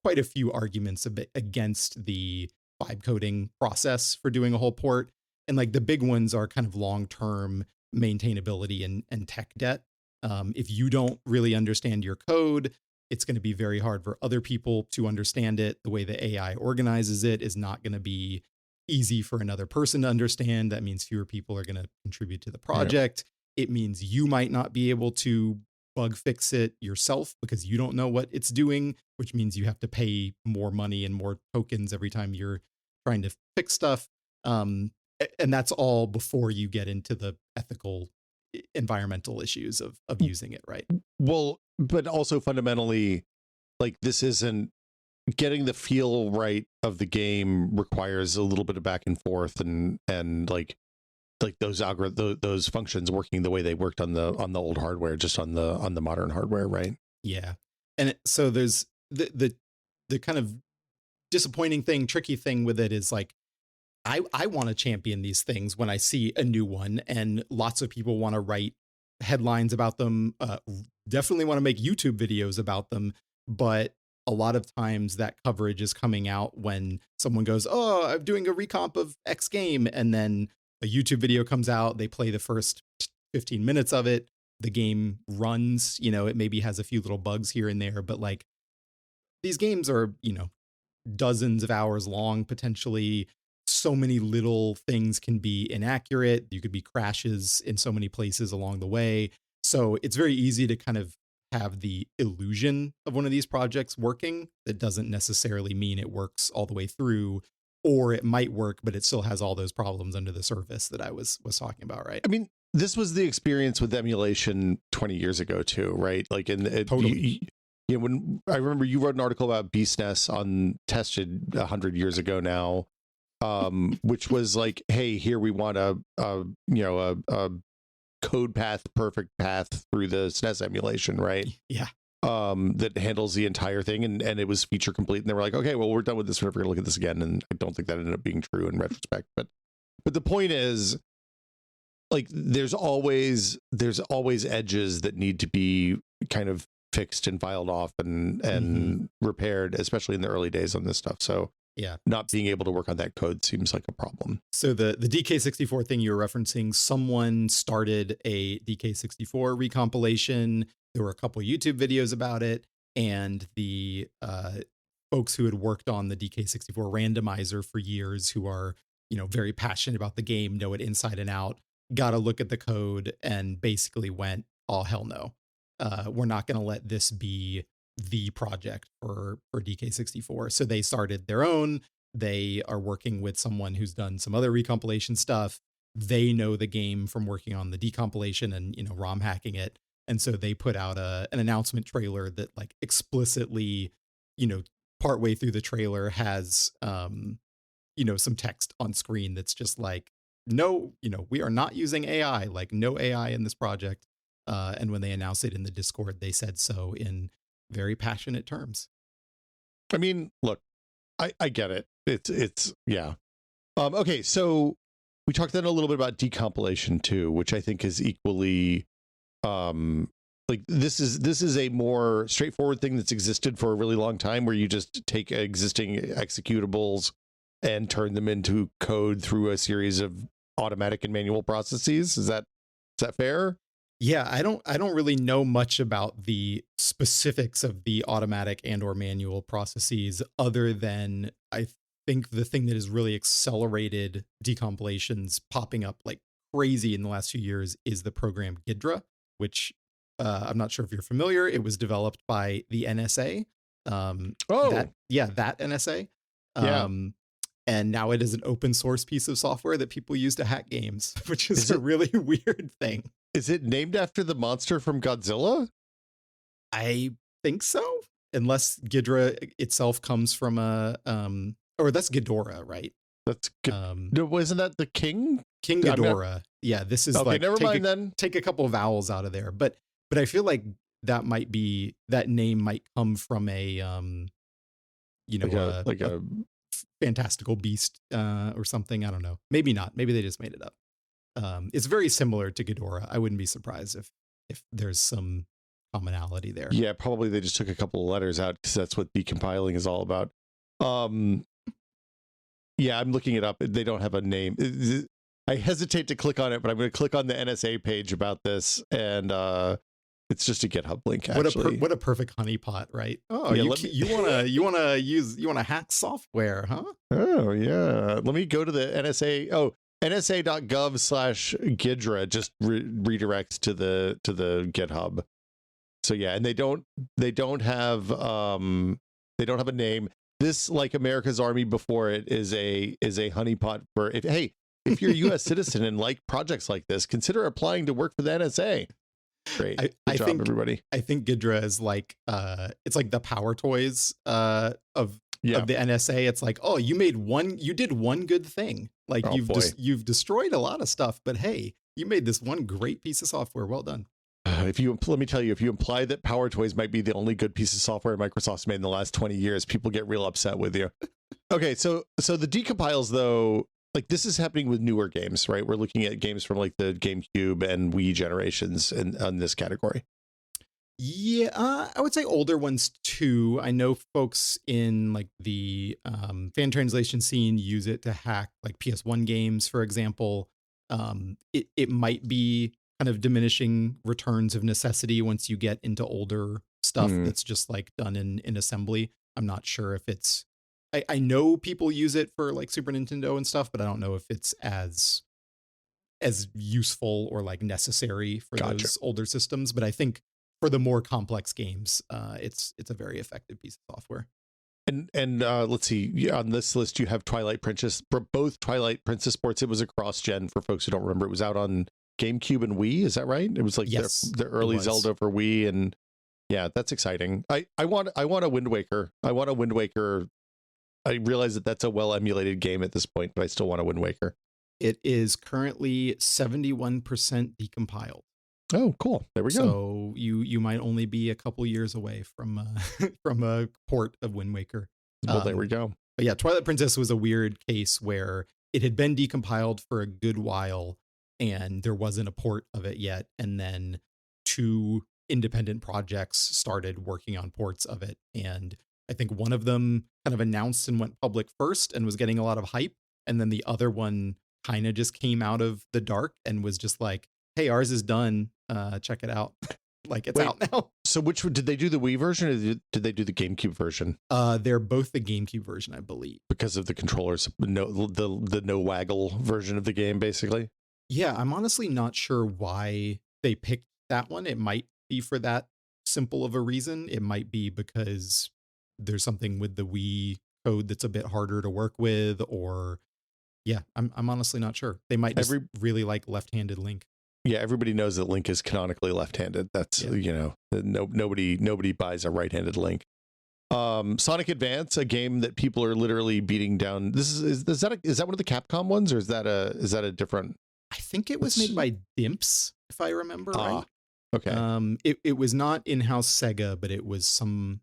quite a few arguments against the vibe coding process for doing a whole port. And like the big ones are kind of long-term maintainability and tech debt. If you don't really understand your code, it's going to be very hard for other people to understand it. The way the AI organizes it is not going to be easy for another person to understand. That means fewer people are going to contribute to the project. Yeah. It means you might not be able to bug fix it yourself because you don't know what it's doing, which means you have to pay more money and more tokens every time you're trying to fix stuff. And that's all before you get into the ethical, environmental issues of using it, right? Well, but also fundamentally, like, this isn't getting the feel right of the game requires a little bit of back and forth and like those functions working the way they worked on the old hardware, just on the modern hardware, right? Yeah. And so there's the kind of disappointing thing, tricky thing with it is like, I want to champion these things when I see a new one, and lots of people want to write headlines about them, definitely want to make YouTube videos about them. But a lot of times that coverage is coming out when someone goes, oh, I'm doing a recomp of X game. And then a YouTube video comes out. They play the first 15 minutes of it. The game runs, it maybe has a few little bugs here and there, but like these games are, dozens of hours long, potentially. So many little things can be inaccurate. You could be crashes in so many places along the way. So it's very easy to kind of have the illusion of one of these projects working. That doesn't necessarily mean it works all the way through, or it might work, but it still has all those problems under the surface that I was talking about, right? I mean, this was the experience with emulation 20 years ago too, right? Like, Totally. When I remember you wrote an article about BeastNess on Tested 100 years ago now, which was like, hey, here we want a code path, perfect path through the SNES emulation, right? Yeah. That handles the entire thing, and it was feature complete. And they were like, okay, well, we're done with this. We're never gonna look at this again. And I don't think that ended up being true in retrospect. But the point is, like, there's always edges that need to be kind of fixed and filed off and repaired, especially in the early days on this stuff. So yeah, not being able to work on that code seems like a problem. So the DK64 thing you were referencing, someone started a DK64 recompilation. There were a couple YouTube videos about it, and the folks who had worked on the DK64 randomizer for years, who are very passionate about the game, know it inside and out, got a look at the code and basically went, oh hell no, we're not going to let this be the project for DK64. So they started their own. They are working with someone who's done some other recompilation stuff. They know the game from working on the decompilation and ROM hacking it. And so they put out an announcement trailer that like explicitly partway through the trailer has some text on screen that's just like, no, we are not using AI, like no AI in this project. And when they announced it in the Discord, they said so in very passionate terms. I mean, look, I get it. It's yeah. Okay, so we talked then a little bit about decompilation too, which I think is equally like this is a more straightforward thing that's existed for a really long time, where you just take existing executables and turn them into code through a series of automatic and manual processes. Is that fair? Yeah, I don't really know much about the specifics of the automatic and or manual processes, other than I think the thing that has really accelerated decompilations popping up like crazy in the last few years is the program Ghidra, which I'm not sure if you're familiar. It was developed by the NSA. That NSA. Yeah. And now it is an open source piece of software that people use to hack games, which is a really weird thing. Is it named after the monster from Godzilla? I think so, unless Ghidra itself comes from or that's Ghidorah, right? That's no, wasn't that the king? King Ghidorah. Yeah, this is okay, like never mind then. Take a couple of vowels out of there, but I feel like that name might come from a like a fantastical beast or something. I don't know. Maybe not. Maybe they just made it up. It's very similar to Ghidorah. I wouldn't be surprised if there's some commonality there. Yeah, probably they just took a couple of letters out because that's what decompiling is all about. Yeah, I'm looking it up. They don't have a name. I hesitate to click on it, but I'm going to click on the NSA page about this, and it's just a GitHub link. Actually, what a perfect honeypot, right? Oh, yeah, you want to hack software, huh? Oh yeah. Let me go to the NSA. Oh, nsa.gov/Ghidra just redirects to the GitHub. So yeah, and they don't have a name. This, like America's Army before it, is a honeypot for if you're a U.S. citizen and like projects like this, consider applying to work for the NSA. Great. Good job, everybody. I think Ghidra is like it's like the Power Toys of the NSA. It's like, oh, you did one good thing. Like you've destroyed a lot of stuff, but hey, you made this one great piece of software. Well done. Let me tell you, if you imply that Power Toys might be the only good piece of software Microsoft's made in the last 20 years, people get real upset with you. Okay, so the decompiles, though, like this is happening with newer games, right? We're looking at games from like the GameCube and Wii generations on this category. Yeah, I would say older ones too. I know folks in like the fan translation scene use it to hack like PS1 games, for example. It might be kind of diminishing returns of necessity once you get into older stuff that's just like done in assembly. I'm not sure if it's I know people use it for like Super Nintendo and stuff, but I don't know if it's as useful or like necessary for those older systems. But I think for the more complex games, it's a very effective piece of software. And let's see, on this list you have Twilight Princess. For both Twilight Princess sports, it was a cross-gen. For folks who don't remember, it was out on GameCube and Wii. Is that right? It was like the early Zelda for Wii, and yeah, that's exciting. I want a Wind Waker. I want a Wind Waker. I realize that that's a well emulated game at this point, but I still want a Wind Waker. It is currently 71% decompiled. Oh, cool. There we go. So you might only be a couple years away from from a port of Wind Waker. Well, there we go. But yeah, Twilight Princess was a weird case where it had been decompiled for a good while and there wasn't a port of it yet. And then 2 independent projects started working on ports of it. And I think one of them kind of announced and went public first and was getting a lot of hype. And then the other one kind of just came out of the dark and was just like, hey, ours is done. Check it out. Like it's out now. So which did they do, the Wii version or did they do the GameCube version? They're both the GameCube version, I believe. Because of the controllers, the no waggle version of the game, basically. Yeah, I'm honestly not sure why they picked that one. It might be for that simple of a reason. It might be because there's something with the Wii code that's a bit harder to work with, or yeah, I'm honestly not sure. They might just really like left-handed Link. Yeah, everybody knows that Link is canonically left-handed. That's nobody buys a right-handed Link. Sonic Advance, a game that people are literally beating down. This is that one of the Capcom ones, or is that a different? I think it was made by Dimps, if I remember right. Okay. It was not in-house Sega, but it was some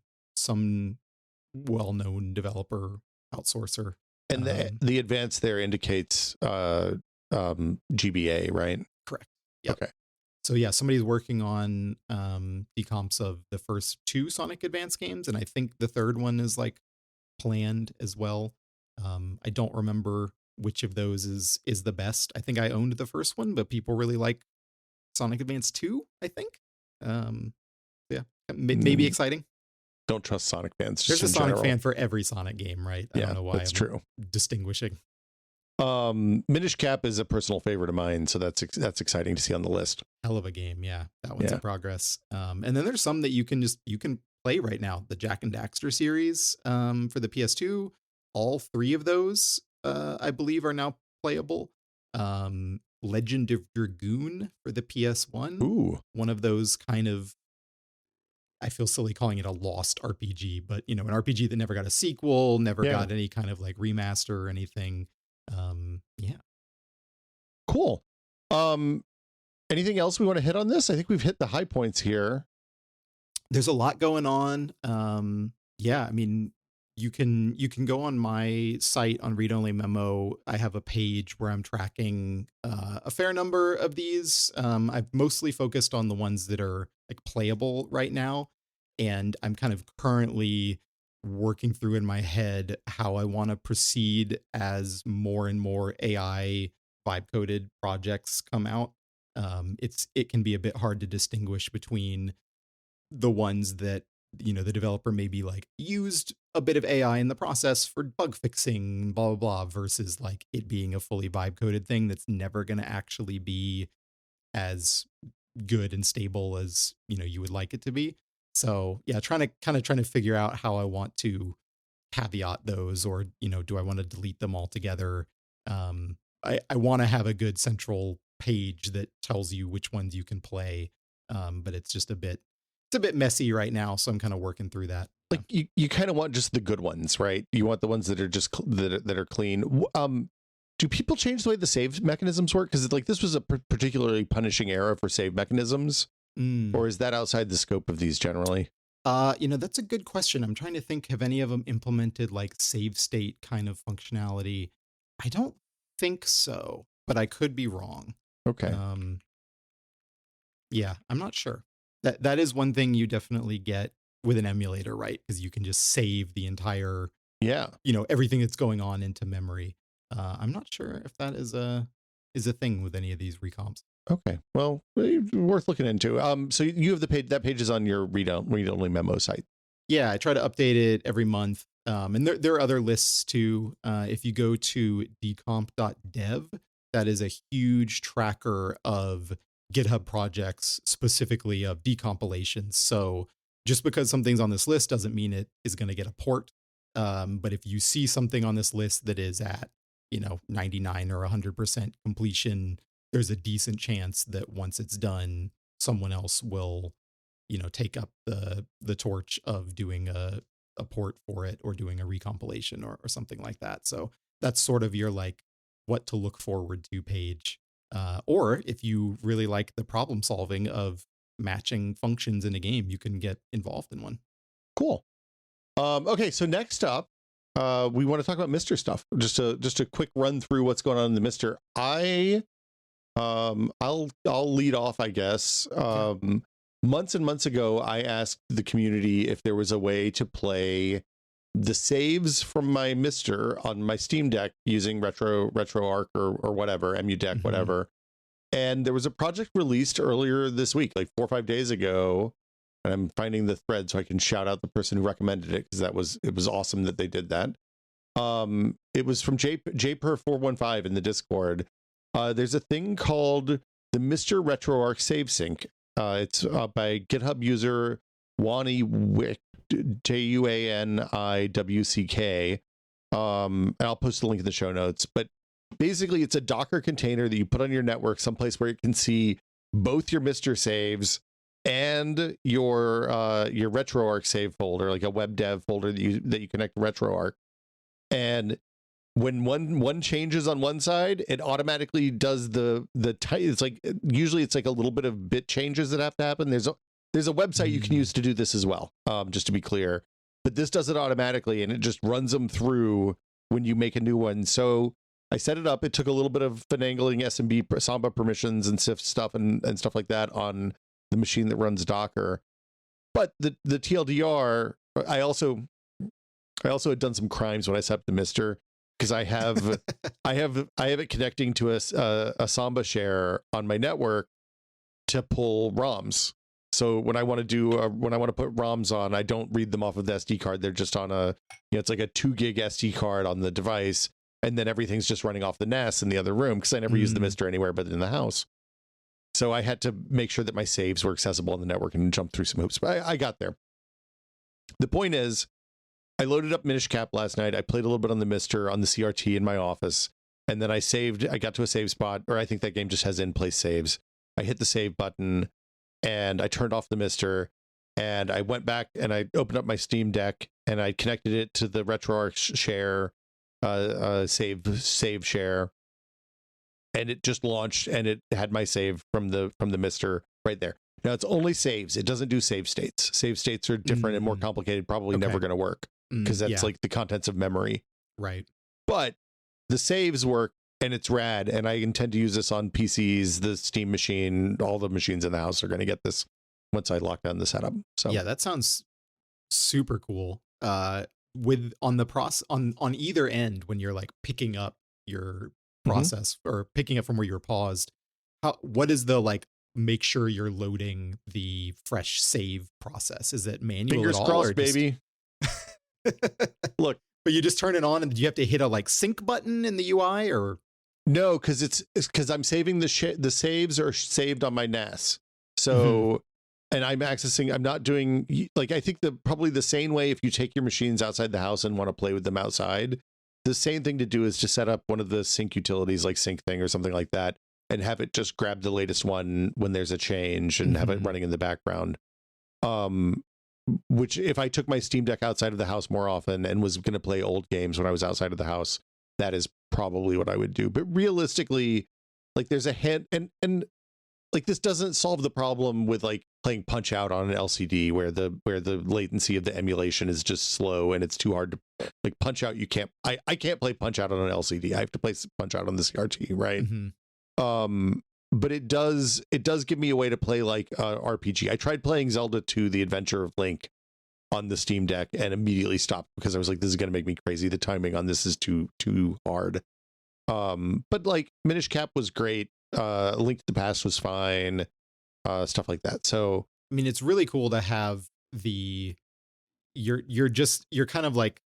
well-known developer outsourcer. And the advance there indicates GBA, right? Correct. Yep. Okay. So yeah, somebody's working on decomps of the first 2 Sonic Advance games, and I think the third one is like planned as well. I don't remember which of those is the best. I think I owned the first one, but people really like Sonic Advance 2, I think. Yeah, maybe exciting. Don't trust Sonic fans. There's a Sonic fan for every Sonic game, right? I don't know why that's true. Distinguishing. Minish Cap is a personal favorite of mine, so that's exciting to see on the list. Hell of a game, yeah. That one's in progress. And then there's some that you can play right now. The Jak and Daxter series for the PS2. All 3 of those, I believe, are now playable. Legend of Dragoon for the PS1. Ooh, one of those kind of, I feel silly calling it a lost RPG, but an RPG that never got a sequel, never got any kind of like remaster or anything. Yeah. Cool. Anything else we want to hit on this? I think we've hit the high points here. There's a lot going on. Yeah, I mean, you can go on my site on Read Only Memo. I have a page where I'm tracking a fair number of these. I've mostly focused on the ones that are like playable right now, and I'm kind of currently working through in my head how I want to proceed as more and more AI vibe coded projects come out. It can be a bit hard to distinguish between the ones that the developer maybe like used a bit of AI in the process for bug fixing, blah blah blah, versus like it being a fully vibe coded thing that's never going to actually be as good and stable as you would like it to be. So yeah, trying to figure out how I want to caveat those, or do I want to delete them altogether? I want to have a good central page that tells you which ones you can play, but it's just a bit messy right now, so I'm kind of working through that. Like you kind of want just the good ones, right? You want the ones that are just that are clean. Do people change the way the save mechanisms work? Because like this was a particularly punishing era for save mechanisms, or is that outside the scope of these generally? That's a good question. I'm trying to think. Have any of them implemented like save state kind of functionality? I don't think so, but I could be wrong. Okay. Yeah, I'm not sure. That is one thing you definitely get with an emulator, right? Because you can just save the entire, everything that's going on into memory. I'm not sure if that is a thing with any of these recomps. Okay, well, worth looking into. So you have the page. That page is on your read only memo site. Yeah, I try to update it every month. And there are other lists too. If you go to decomp.dev, that is a huge tracker of GitHub projects, specifically of decompilations. So just because something's on this list doesn't mean it is going to get a port. But if you see something on this list that is at 99 or 100% completion, there's a decent chance that once it's done, someone else will take up the torch of doing a port for it, or doing a recompilation or something like that. So that's sort of your like what to look forward to page. Or if you really like the problem solving of matching functions in a game, you can get involved in one. Cool. Okay, so next up, we want to talk about Mr. stuff. Just a quick run through what's going on in the Mr. I'll lead off, I guess. Months and months ago, I asked the community if there was a way to play the saves from my Mr. on my Steam Deck using RetroArch or whatever, EmuDeck, whatever. And there was a project released earlier this week, like 4 or 5 days ago. And I'm finding the thread so I can shout out the person who recommended it, because it was awesome that they did that. It was from JPer415 in the Discord. There's a thing called the Mr. RetroArch Save Sync. It's by GitHub user Waniwick, JUANIWCK. And I'll post the link in the show notes. But basically, it's a Docker container that you put on your network, someplace where it can see both your Mr. saves and your RetroArch save folder, like a web dev folder that you connect to RetroArch. And when one changes on one side, it automatically does the it's like, usually it's like a little bit of bit changes that have to happen. There's a website you can use to do this as well, just to be clear. But this does it automatically, and it just runs them through when you make a new one. So I set it up. It took a little bit of finagling SMB Samba permissions and SIF stuff and stuff like that on the machine that runs Docker. But the TLDR, I also had done some crimes when I set up the Mister, because I have it connecting to a Samba share on my network to pull ROMs. So when I want to put ROMs on, I don't read them off of the SD card. They're just on it's like a 2 gig SD card on the device, and then everything's just running off the NAS in the other room, because I never use the Mister anywhere but in the house. So I had to make sure that my saves were accessible on the network and jump through some hoops. But I got there. The point is, I loaded up Minish Cap last night. I played a little bit on the Mister on the CRT in my office, and then I got to a save spot, or I think that game just has in-place saves. I hit the save button, and I turned off the Mister, and I went back and I opened up my Steam Deck, and I connected it to the RetroArch share, save share, and it just launched, and it had my save from the Mister right there. Now it's only saves. It doesn't do save states. Save states are different and more complicated, probably never going to work, because that's like the contents of memory. Right. But the saves work, and it's rad, and I intend to use this on PCs, the Steam machine, all the machines in the house are going to get this once I lock down the setup. So yeah, that sounds super cool. With on either end, when you're like picking up your process or picking up from where you're paused, what is the like make sure you're loading the fresh save process? Is it manual? Fingers at all, crossed, or just... baby. Look, but you just turn it on, and do you have to hit a like sync button in the UI, or no? Because because I'm saving the saves are saved on my NAS. So and I'm not doing, like, I think probably the same way, if you take your machines outside the house and want to play with them outside, the same thing to do is to set up one of the sync utilities like Sync Thing or something like that, and have it just grab the latest one when there's a change and have it running in the background. Which, if I took my Steam Deck outside of the house more often and was going to play old games when I was outside of the house, that is probably what I would do. But realistically, like, there's a hint, and like, this doesn't solve the problem with like playing Punch Out on an LCD, where the latency of the emulation is just slow and it's too hard to, like, Punch Out. I can't play Punch Out on an LCD. I have to play Punch Out on the CRT, right? But it does give me a way to play like RPG. I tried playing Zelda 2: The Adventure of Link on the Steam Deck and immediately stopped, because I was like, this is going to make me crazy. The timing on this is too hard. But like, Minish Cap was great. Link to the Past was fine. Stuff like that. So I mean, it's really cool to have you're kind of like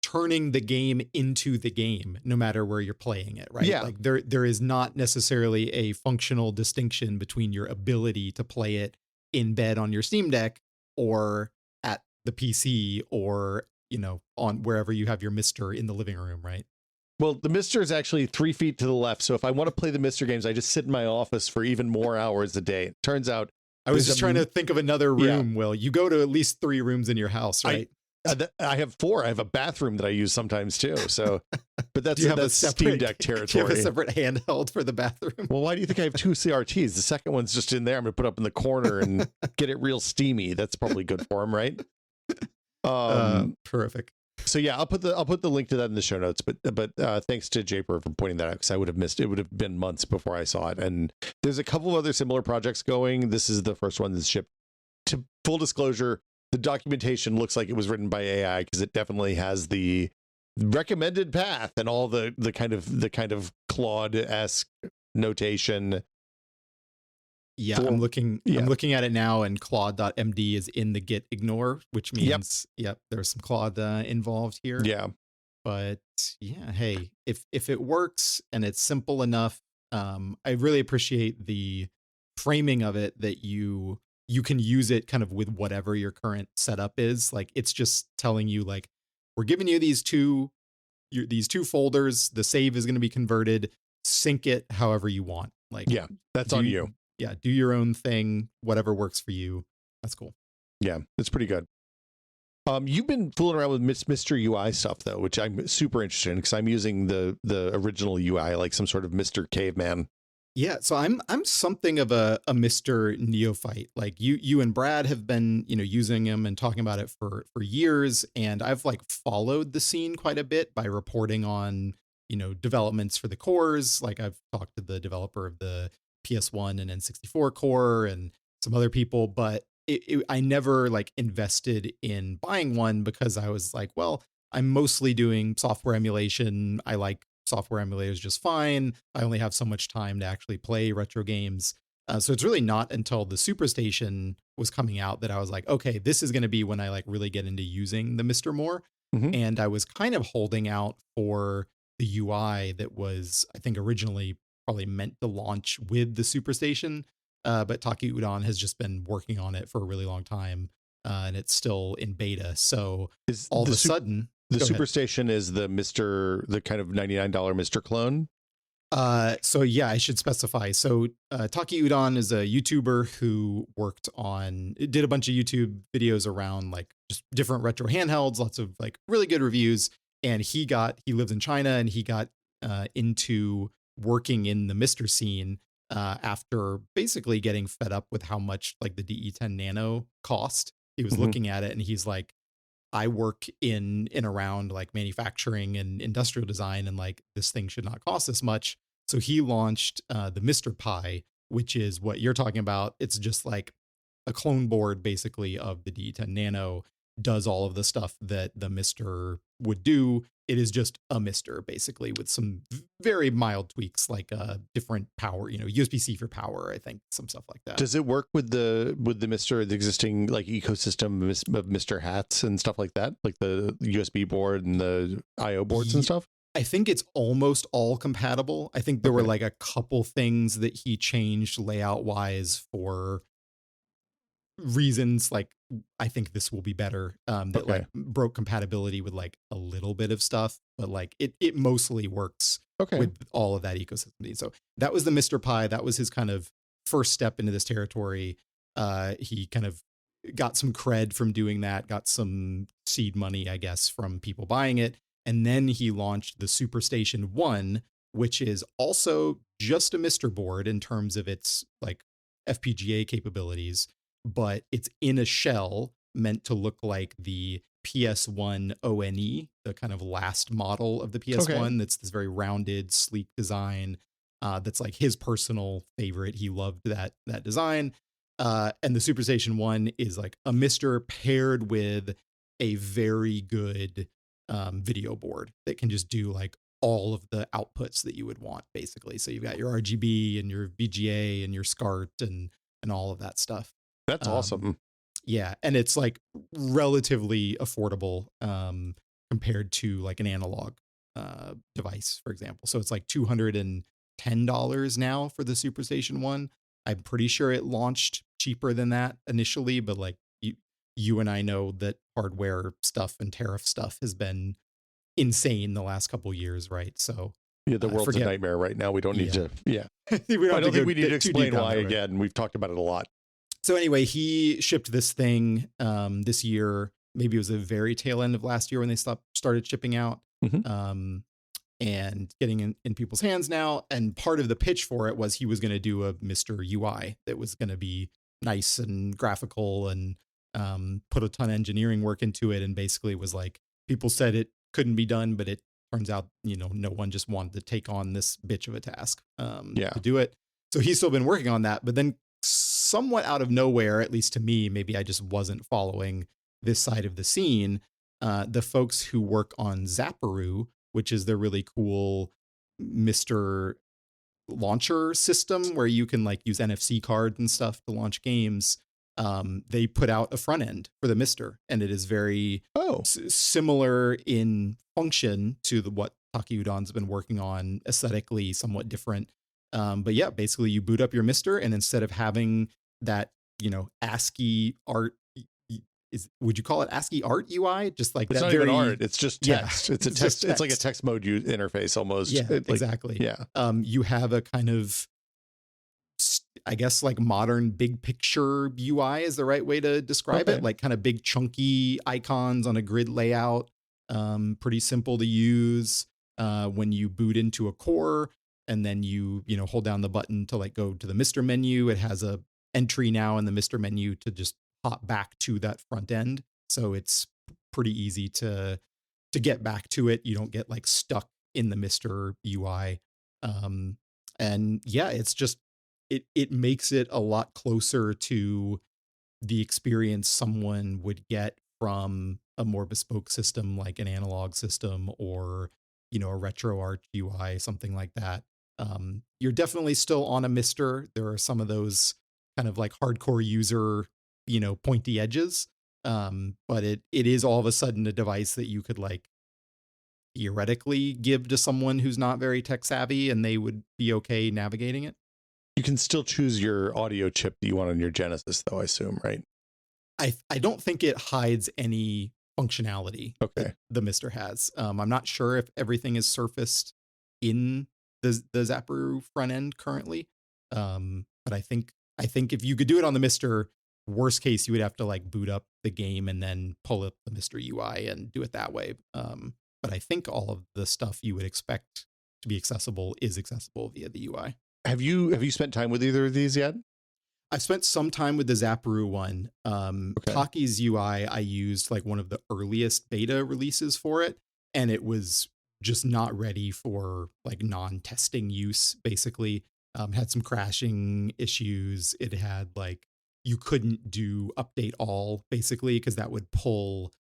turning the game into the game, no matter where you're playing it, right? Yeah. Like, there is not necessarily a functional distinction between your ability to play it in bed on your Steam Deck or at the PC, or, on wherever you have your Mister in the living room, right? Well, the Mister is actually 3 feet to the left. So if I want to play the Mister games, I just sit in my office for even more hours a day. It turns out, I was just trying to think of another room. Yeah. Will, you go to at least 3 rooms in your house, right? I have 4. I have a bathroom that I use sometimes too. So, but that's Steam Deck territory. Do you have a separate handheld for the bathroom? Well, why do you think I have 2 CRTs? The second one's just in there. I'm gonna put up in the corner and get it real steamy. That's probably good for them, right? Terrific. So yeah, I'll put the link to that in the show notes. But thanks to Japer for pointing that out, because I would have missed it. Would have been months before I saw it. And there's a couple of other similar projects going. This is the first one that's shipped. To full disclosure, the documentation looks like it was written by AI, because it definitely has the recommended path and all the kind of Claude-esque notation. Yeah, I'm looking at it now, and Claude.md is in the git ignore, which means there's some Claude involved here. Yeah. But yeah, hey, if it works and it's simple enough, I really appreciate the framing of it, that you can use it kind of with whatever your current setup is. Like, it's just telling you, like, we're giving you these two folders. The save is going to be converted. Sync it however you want. Like, yeah, that's on you. Yeah, do your own thing, whatever works for you. That's cool. Yeah, it's pretty good. You've been fooling around with Mr. UI stuff though, which I'm super interested in because I'm using the original UI, like some sort of Mr. Caveman. Yeah, so I'm something of a Mr. Neophyte. Like you and Brad have been, using him and talking about it for years, and I've like followed the scene quite a bit by reporting on, developments for the cores. Like I've talked to the developer of the PS1 and N64 core and some other people, but I never like invested in buying one because I was like, well, I'm mostly doing software emulation. I like software emulators just fine. I only have so much time to actually play retro games. So it's really not until the Superstation was coming out that I was like, okay, this is going to be when I like really get into using the Mister more. Mhm. And I was kind of holding out for the UI that was, I think, originally probably meant to launch with the Superstation. But Taki Udon has just been working on it for a really long time, and it's still in beta. So Is all of a sudden, the go ahead. Superstation is the kind of $99 Mr. clone? So yeah, I should specify. So Taki Udon is a YouTuber who did a bunch of YouTube videos around like just different retro handhelds, lots of like really good reviews. And he lives in China, and he got into working in the Mister scene after basically getting fed up with how much like the DE10 Nano cost. He was Mhm. looking at it and he's like, I work in and around like manufacturing and industrial design, and like this thing should not cost this much. So he launched the Mr. Pi, which is what you're talking about. It's just like a clone board basically of the D10 Nano, does all of the stuff that the Mr. would do. It is just a Mr. basically with some very mild tweaks like different power, USB-C for power, I think, some stuff like that. Does it work with the Mr. the existing like ecosystem of Mr. hats and stuff like that, like the USB board and the IO boards and stuff? I think it's almost all compatible. I think there were Okay. like a couple things that he changed layout wise for reasons like I think this will be better, that Okay. like broke compatibility with like a little bit of stuff, but like it mostly works Okay. with all of that ecosystem. So that was the Mr. Pi. That was his kind of first step into this territory. He kind of got some cred from doing that, got some seed money, I guess, from people buying it. And then he launched the Superstation 1, which is also just a Mr. board in terms of its like FPGA capabilities, but it's in a shell meant to look like the PS1 ONE, the kind of last model of the PS1. That's this very rounded, sleek design. That's like his personal favorite. He loved that design. And the Superstation 1 is like a Mister paired with a very good video board that can just do like all of the outputs that you would want, basically. So you've got your RGB and your VGA and your SCART and all of that stuff. That's awesome. Yeah, and it's like relatively affordable compared to like an analog device, for example. So it's like $210 now for the Superstation 1. I'm pretty sure it launched cheaper than that initially, but like you and I know that hardware stuff and tariff stuff has been insane the last couple years, right? So yeah, the world's a nightmare right now. We don't need to. Yeah, I don't think we need to explain why again. We've talked about it a lot. So anyway, he shipped this thing this year. Maybe it was the very tail end of last year when they started shipping out. Mm-hmm. And getting in people's hands now. And part of the pitch for it was he was going to do a Mr. UI that was going to be nice and graphical and put a ton of engineering work into it. And basically was like, people said it couldn't be done, but it turns out, no one just wanted to take on this bitch of a task to do it. So he's still been working on that, but then somewhat out of nowhere, at least to me, maybe I just wasn't following this side of the scene. The folks who work on Zapparoo, which is the really cool Mr. launcher system where you can like use NFC cards and stuff to launch games. They put out a front end for the Mr. and it is very similar in function to what Taki Udon's been working on, aesthetically somewhat different. But yeah, basically you boot up your Mr. and instead of having that, ASCII art, would you call it ASCII art UI? Just like it's that not very even art. It's just text. Yeah, it's a text. It's like a text mode interface almost. Yeah, exactly. Yeah. You have a kind of I guess like modern big picture UI is the right way to describe Okay. it. Like kind of big chunky icons on a grid layout. Pretty simple to use. When you boot into a core and then you know, hold down the button to like go to the Mr. menu, it has a entry now in the Mr. menu to just hop back to that front end. So it's pretty easy to get back to it. You don't get like stuck in the Mr. UI. And yeah, it's just it makes it a lot closer to the experience someone would get from a more bespoke system like an analog system or, you know, a RetroArch UI, something like that. You're definitely still on a Mister. There are some of those kind of like hardcore user, you know, pointy edges. But it is all of a sudden a device that you could like theoretically give to someone who's not very tech savvy and they would be okay navigating it. You can still choose your audio chip that you want on your Genesis, though, I assume, right? I don't think it hides any functionality Okay. the Mister has. I'm not sure if everything is surfaced in the Zapper front end currently. But I think if you could do it on the Mister, worst case you would have to like boot up the game and then pull up the Mister UI and do it that way. But I think all of the stuff you would expect to be accessible is accessible via the UI. Have you spent time with either of these yet? I've spent some time with the Zapperoo one. Okay. Taki's UI, I used like one of the earliest beta releases for it, and it was just not ready for like non-testing use, basically. Had some crashing issues. It had like, you couldn't do update all, basically, because that would pull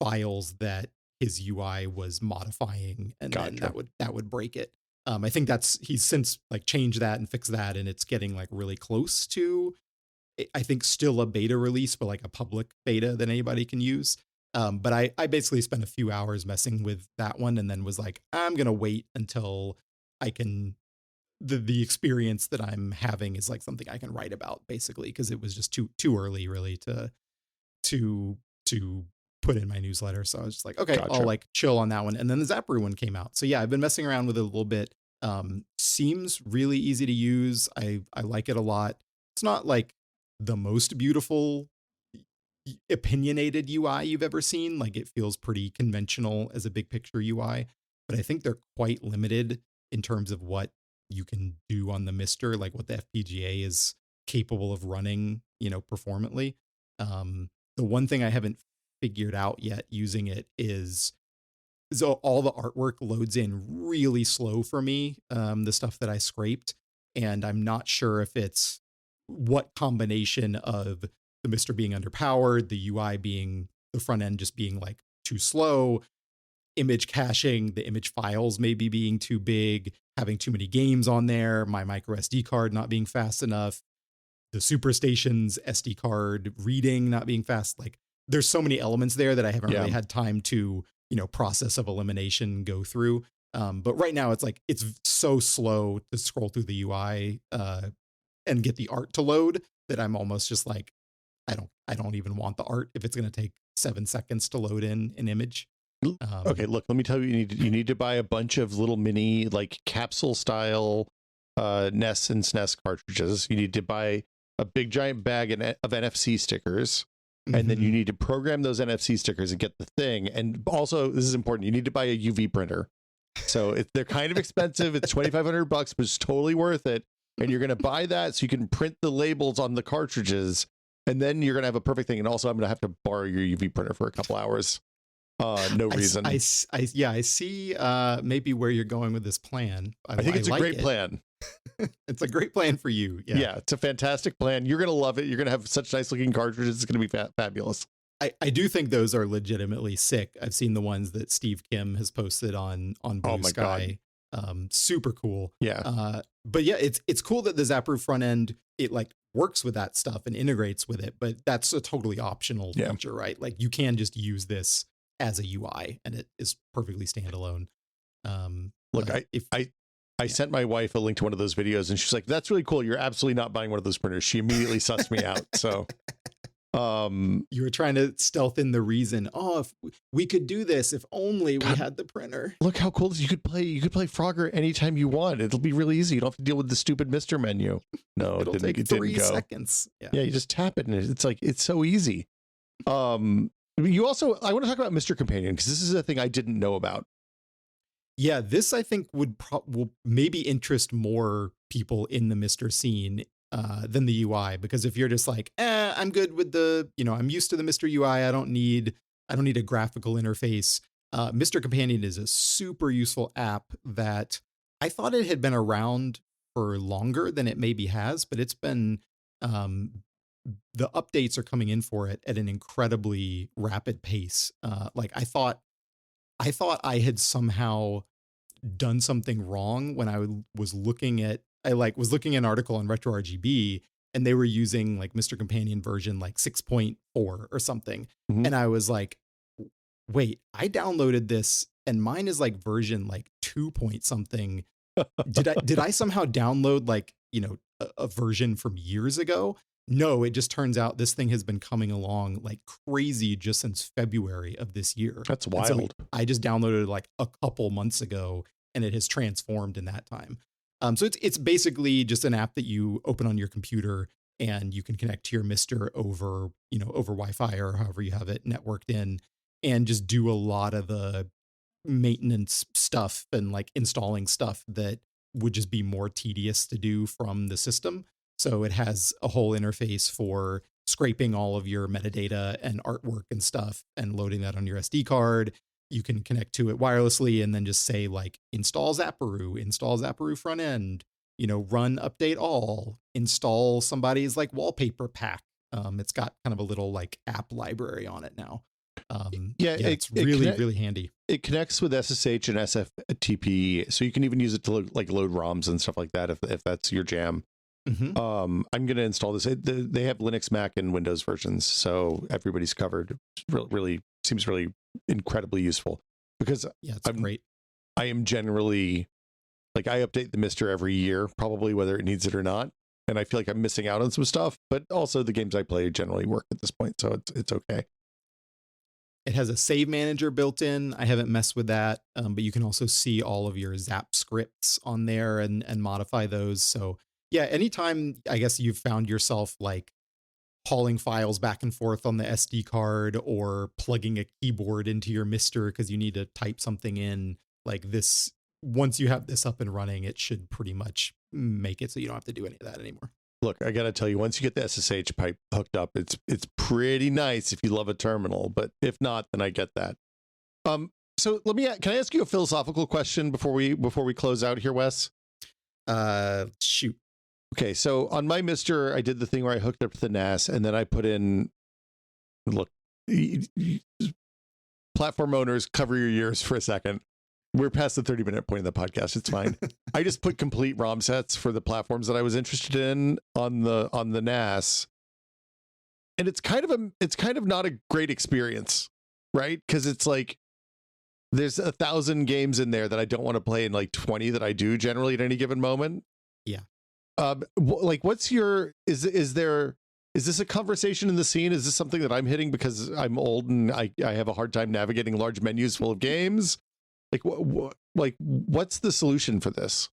files that his UI was modifying, and then that would break it. I think he's since like changed that and fixed that, and it's getting like really close to, I think, still a beta release, but like a public beta that anybody can use. But I basically spent a few hours messing with that one, and then was like, I'm gonna wait until I can, the experience that I'm having is like something I can write about, basically, because it was just too early really to put in my newsletter. So I was just like, okay, I'll like chill on that one. And then the Zapperoo one came out. So yeah, I've been messing around with it a little bit. Seems really easy to use. I like it a lot. It's not like the most beautiful opinionated UI you've ever seen. Like, it feels pretty conventional as a big picture UI, but I think they're quite limited in terms of what you can do on the Mister, like what the FPGA is capable of running, you know, performantly. The one thing I haven't figured out yet using it is, so all the artwork loads in really slow for me, the stuff that I scraped, and I'm not sure if it's what combination of the Mister being underpowered, the UI being, the front end just being like too slow, image caching, the image files maybe being too big, having too many games on there, my micro SD card not being fast enough, the Superstation's SD card reading not being fast. Like, there's so many elements there that I haven't really had time to, you know, process of elimination go through. But right now it's like, it's so slow to scroll through the UI and get the art to load that I'm almost just like, I don't even want the art if it's going to take 7 seconds to load in an image. Okay, look, let me tell you, you need to buy a bunch of little mini like capsule style NES and SNES cartridges. You need to buy a big giant bag of NFC stickers. And then you need to program those NFC stickers and get the thing. And also, this is important, you need to buy a UV printer. So they're kind of expensive. It's $2,500, but it's totally worth it. And you're going to buy that so you can print the labels on the cartridges. And then you're going to have a perfect thing. And also, I'm going to have to borrow your UV printer for a couple hours. No reason. I see maybe where you're going with this plan. I think it's a great plan. It's a great plan for you. Yeah, it's a fantastic plan. You're going to love it. You're going to have such nice looking cartridges. It's going to be fabulous. I do think those are legitimately sick. I've seen the ones that Steve Kim has posted on Blue Sky. Super cool. Yeah. But yeah, it's cool that the Zapper front end, it like works with that stuff and integrates with it, but that's a totally optional feature, right? Like, you can just use this as a UI and it is perfectly standalone. Look, I sent my wife a link to one of those videos and she's like, that's really cool. You're absolutely not buying one of those printers. She immediately sussed me out. So You were trying to stealth in the reason. Oh, if we could do this, if only we had the printer. Look how cool it is. You could play Frogger anytime you want. It'll be really easy. You don't have to deal with the stupid Mr. menu. No, It'll take it 3 didn't go. seconds. Yeah, you just tap it and it's so easy. You also, I want to talk about Mr. Companion because this is a thing I didn't know about. Yeah, this I think will maybe interest more people in the Mr. scene than the UI, because if you're just like, I'm good with I'm used to the Mr. UI. I don't need a graphical interface. Mr. Companion is a super useful app that I thought it had been around for longer than it maybe has, but it's been the updates are coming in for it at an incredibly rapid pace. Like I thought I had somehow done something wrong when I was looking at an article on RetroRGB, and they were using like Mr. Companion version like 6.4 or something. Mhm. And I was like, wait, I downloaded this and mine is like version like 2 point something. Did I somehow download like, a version from years ago? No, it just turns out this thing has been coming along like crazy just since February of this year. That's wild. So I just downloaded it like a couple months ago, and it has transformed in that time. So it's basically just an app that you open on your computer, and you can connect to your Mister over Wi-Fi or however you have it networked in, and just do a lot of the maintenance stuff and like installing stuff that would just be more tedious to do from the system. So it has a whole interface for scraping all of your metadata and artwork and stuff and loading that on your SD card. You can connect to it wirelessly and then just say like install Zapparoo front end, run update all, install somebody's like wallpaper pack. It's got kind of a little like app library on it now. It's really handy. It connects with SSH and SFTP, so you can even use it to load ROMs and stuff like that if that's your jam. Mm-hmm. I'm going to install this. They have Linux, Mac, and Windows versions, so everybody's covered. Really seems really incredibly useful because it's great. I am generally like I update the Mister every year, probably whether it needs it or not, and I feel like I'm missing out on some stuff. But also the games I play generally work at this point, so it's okay. It has a save manager built in. I haven't messed with that, but you can also see all of your Zap scripts on there and modify those. So yeah, anytime I guess you've found yourself like hauling files back and forth on the SD card or plugging a keyboard into your Mister because you need to type something in, like this, once you have this up and running, it should pretty much make it so you don't have to do any of that anymore. Look, I got to tell you, once you get the SSH pipe hooked up, it's pretty nice if you love a terminal, but if not, then I get that. So can I ask you a philosophical question before we close out here, Wes? Shoot. Okay, so on my Mister, I did the thing where I hooked up to the NAS, and then I put in, look, platform owners, cover your ears for a second. We're past the 30-minute point of the podcast. It's fine. I just put complete ROM sets for the platforms that I was interested in on the NAS, and it's kind of not a great experience, right? Because it's like there's 1,000 games in there that I don't want to play, and like 20 that I do generally at any given moment. Yeah. Like, what's your is this a conversation in the scene? Is this something that I'm hitting because I'm old and I have a hard time navigating large menus full of games? Like, what's the solution for this?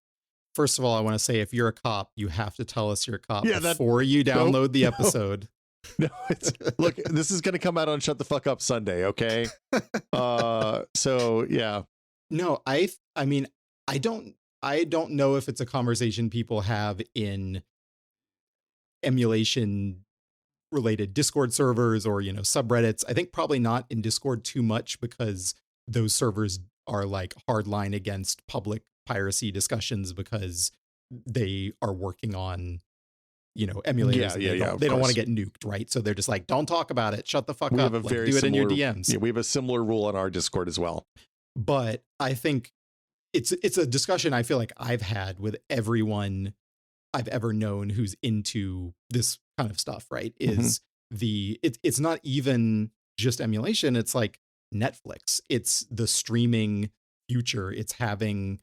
First of all, I want to say, if you're a cop, you have to tell us you're a cop before you download the episode. No, look, this is going to come out on Shut the Fuck Up Sunday, okay? So yeah. No, I mean, I don't know if it's a conversation people have in emulation related Discord servers or, subreddits. I think probably not in Discord too much, because those servers are like hardline against public piracy discussions because they are working on, emulators. They don't want to get nuked, right? So they're just like, don't talk about it. Shut the fuck up. Do it in your DMs. Yeah, we have a similar rule on our Discord as well. But I think it's a discussion I feel like I've had with everyone I've ever known who's into this kind of stuff, right? Is it's not even just emulation. It's like Netflix. It's the streaming future. It's having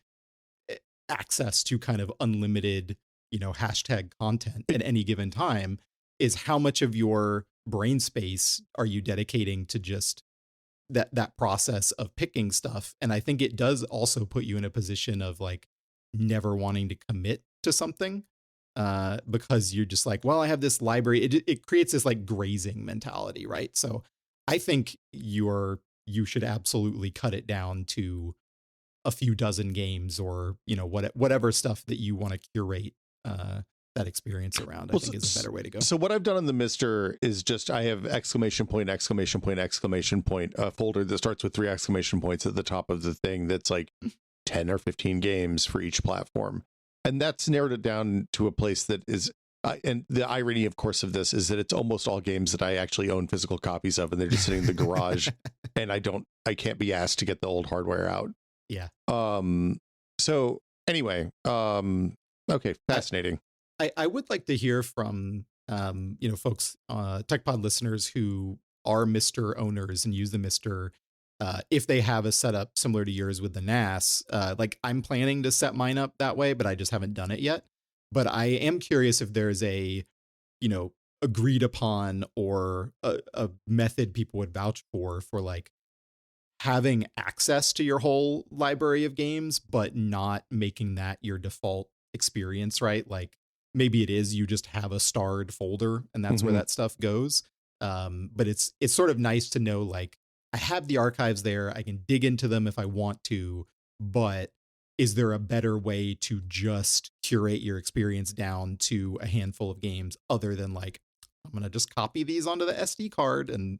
access to kind of unlimited, hashtag content at any given time. Is how much of your brain space are you dedicating to just that process of picking stuff? And I think it does also put you in a position of like never wanting to commit to something, because you're just like, well, I have this library. It creates this like grazing mentality, right? So I think you should absolutely cut it down to a few dozen games, or whatever stuff that you want to curate that experience around. I Well, think is a better way to go. So what I've done on the Mister is just I have exclamation point, exclamation point, exclamation point, a folder that starts with 3 exclamation points at the top of the thing that's like 10 or 15 games for each platform. And that's narrowed it down to a place that is, and the irony, of course, of this is that it's almost all games that I actually own physical copies of, and they're just sitting in the garage, and I can't be asked to get the old hardware out. Yeah. So anyway, okay, fascinating. I would like to hear from folks, TechPod listeners who are Mister owners and use the Mister, if they have a setup similar to yours with the NAS. Like I'm planning to set mine up that way, but I just haven't done it yet. But I am curious if there's a agreed upon or a method people would vouch for like having access to your whole library of games, but not making that your default experience, right? Like maybe it is you just have a starred folder and that's where that stuff goes. But it's sort of nice to know, like, I have the archives there. I can dig into them if I want to, but is there a better way to just curate your experience down to a handful of games other than like, I'm going to just copy these onto the SD card and,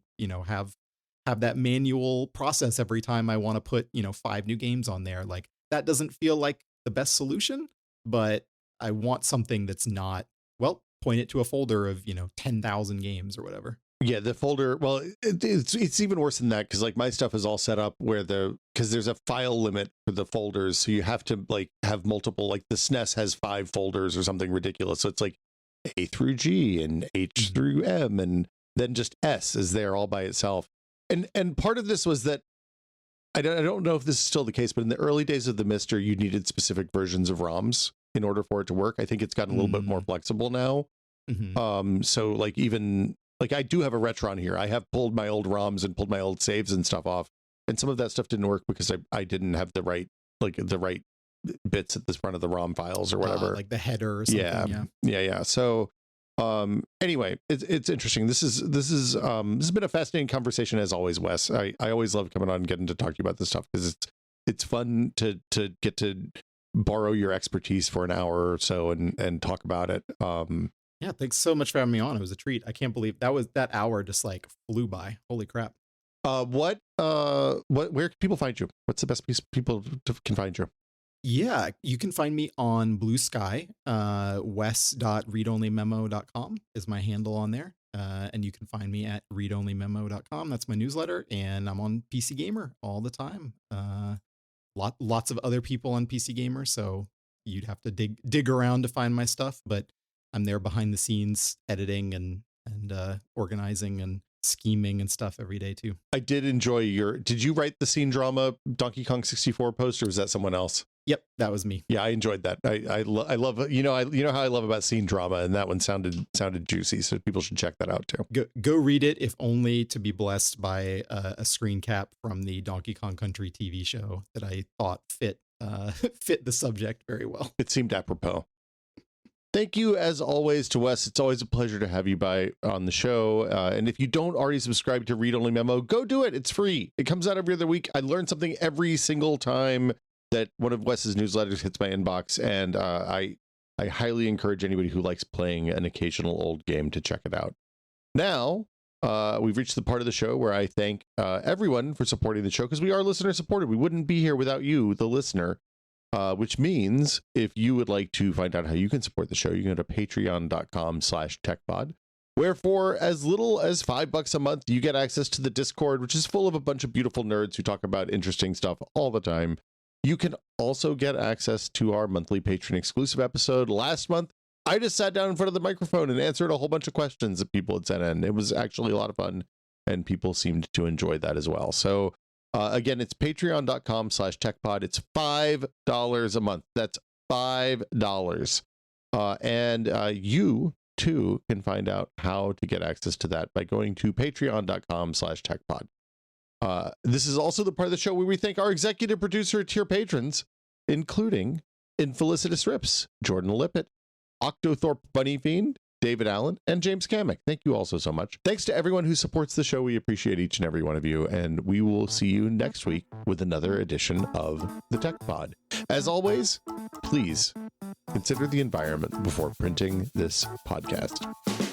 have that manual process every time I want to put, 5 new games on there. Like that doesn't feel like the best solution, but I want something that's not, well, point it to a folder of, 10,000 games or whatever. Yeah, the folder. Well, it's even worse than that, because like my stuff is all set up where because there's a file limit for the folders, so you have to like have multiple. Like the SNES has 5 folders or something ridiculous, so it's like A through G and H through M, and then just S is there all by itself. And part of this was that I don't know if this is still the case, but in the early days of the Mister, you needed specific versions of ROMs in order for it to work. I think it's gotten a little bit more flexible now. So like even like I do have a Retron here. I have pulled my old ROMs and pulled my old saves and stuff off, and some of that stuff didn't work because I didn't have the right bits at the front of the ROM files or whatever, like the header or something. Yeah. So anyway, it's interesting. This has been a fascinating conversation as always, Wes. I always love coming on and getting to talk to you about this stuff because it's fun to get to borrow your expertise for an hour or so and talk about it. Yeah, thanks so much for having me on. It was a treat. I can't believe that hour just like flew by. Holy crap. Where can people find you? What's the best place people can find you? Yeah, you can find me on Blue Sky. wes.readonlymemo.com is my handle on there. And you can find me at readonlymemo.com. That's my newsletter. And I'm on PC Gamer all the time. Lots of other people on PC Gamer, so you'd have to dig around to find my stuff, but I'm there behind the scenes editing and organizing and scheming and stuff every day too. I did enjoy did you write the scene drama Donkey Kong 64 post, or was that someone else? Yep, that was me. Yeah, I enjoyed that. I love how I love about scene drama, and that one sounded juicy, so people should check that out too. Go read it, if only to be blessed by a screen cap from the Donkey Kong Country TV show that I thought fit the subject very well. It seemed apropos. Thank you, as always, to Wes. It's always a pleasure to have you on the show. And if you don't already subscribe to Read Only Memo, go do it. It's free. It comes out every other week. I learn something every single time that one of Wes's newsletters hits my inbox, and I highly encourage anybody who likes playing an occasional old game to check it out. Now, we've reached the part of the show where I thank everyone for supporting the show, because we are listener supported. We wouldn't be here without you, the listener. Which means if you would like to find out how you can support the show, you can go to patreon.com/techpod, where for as little as $5 a month, you get access to the Discord, which is full of a bunch of beautiful nerds who talk about interesting stuff all the time. You can also get access to our monthly patron exclusive episode. Last month, I just sat down in front of the microphone and answered a whole bunch of questions that people had sent in. It was actually a lot of fun, and people seemed to enjoy that as well. So again, it's patreon.com/techpod. It's $5 a month. That's $5. And you too can find out how to get access to that by going to patreon.com/techpod. This is also the part of the show where we thank our executive producer tier patrons, including Infelicitous Rips, Jordan Lippett, Octothorpe Bunnyfiend, David Allen, and James Kamek. Thank you also so much. Thanks to everyone who supports the show. We appreciate each and every one of you, and we will see you next week with another edition of the Tech Pod. As always, please consider the environment before printing this podcast.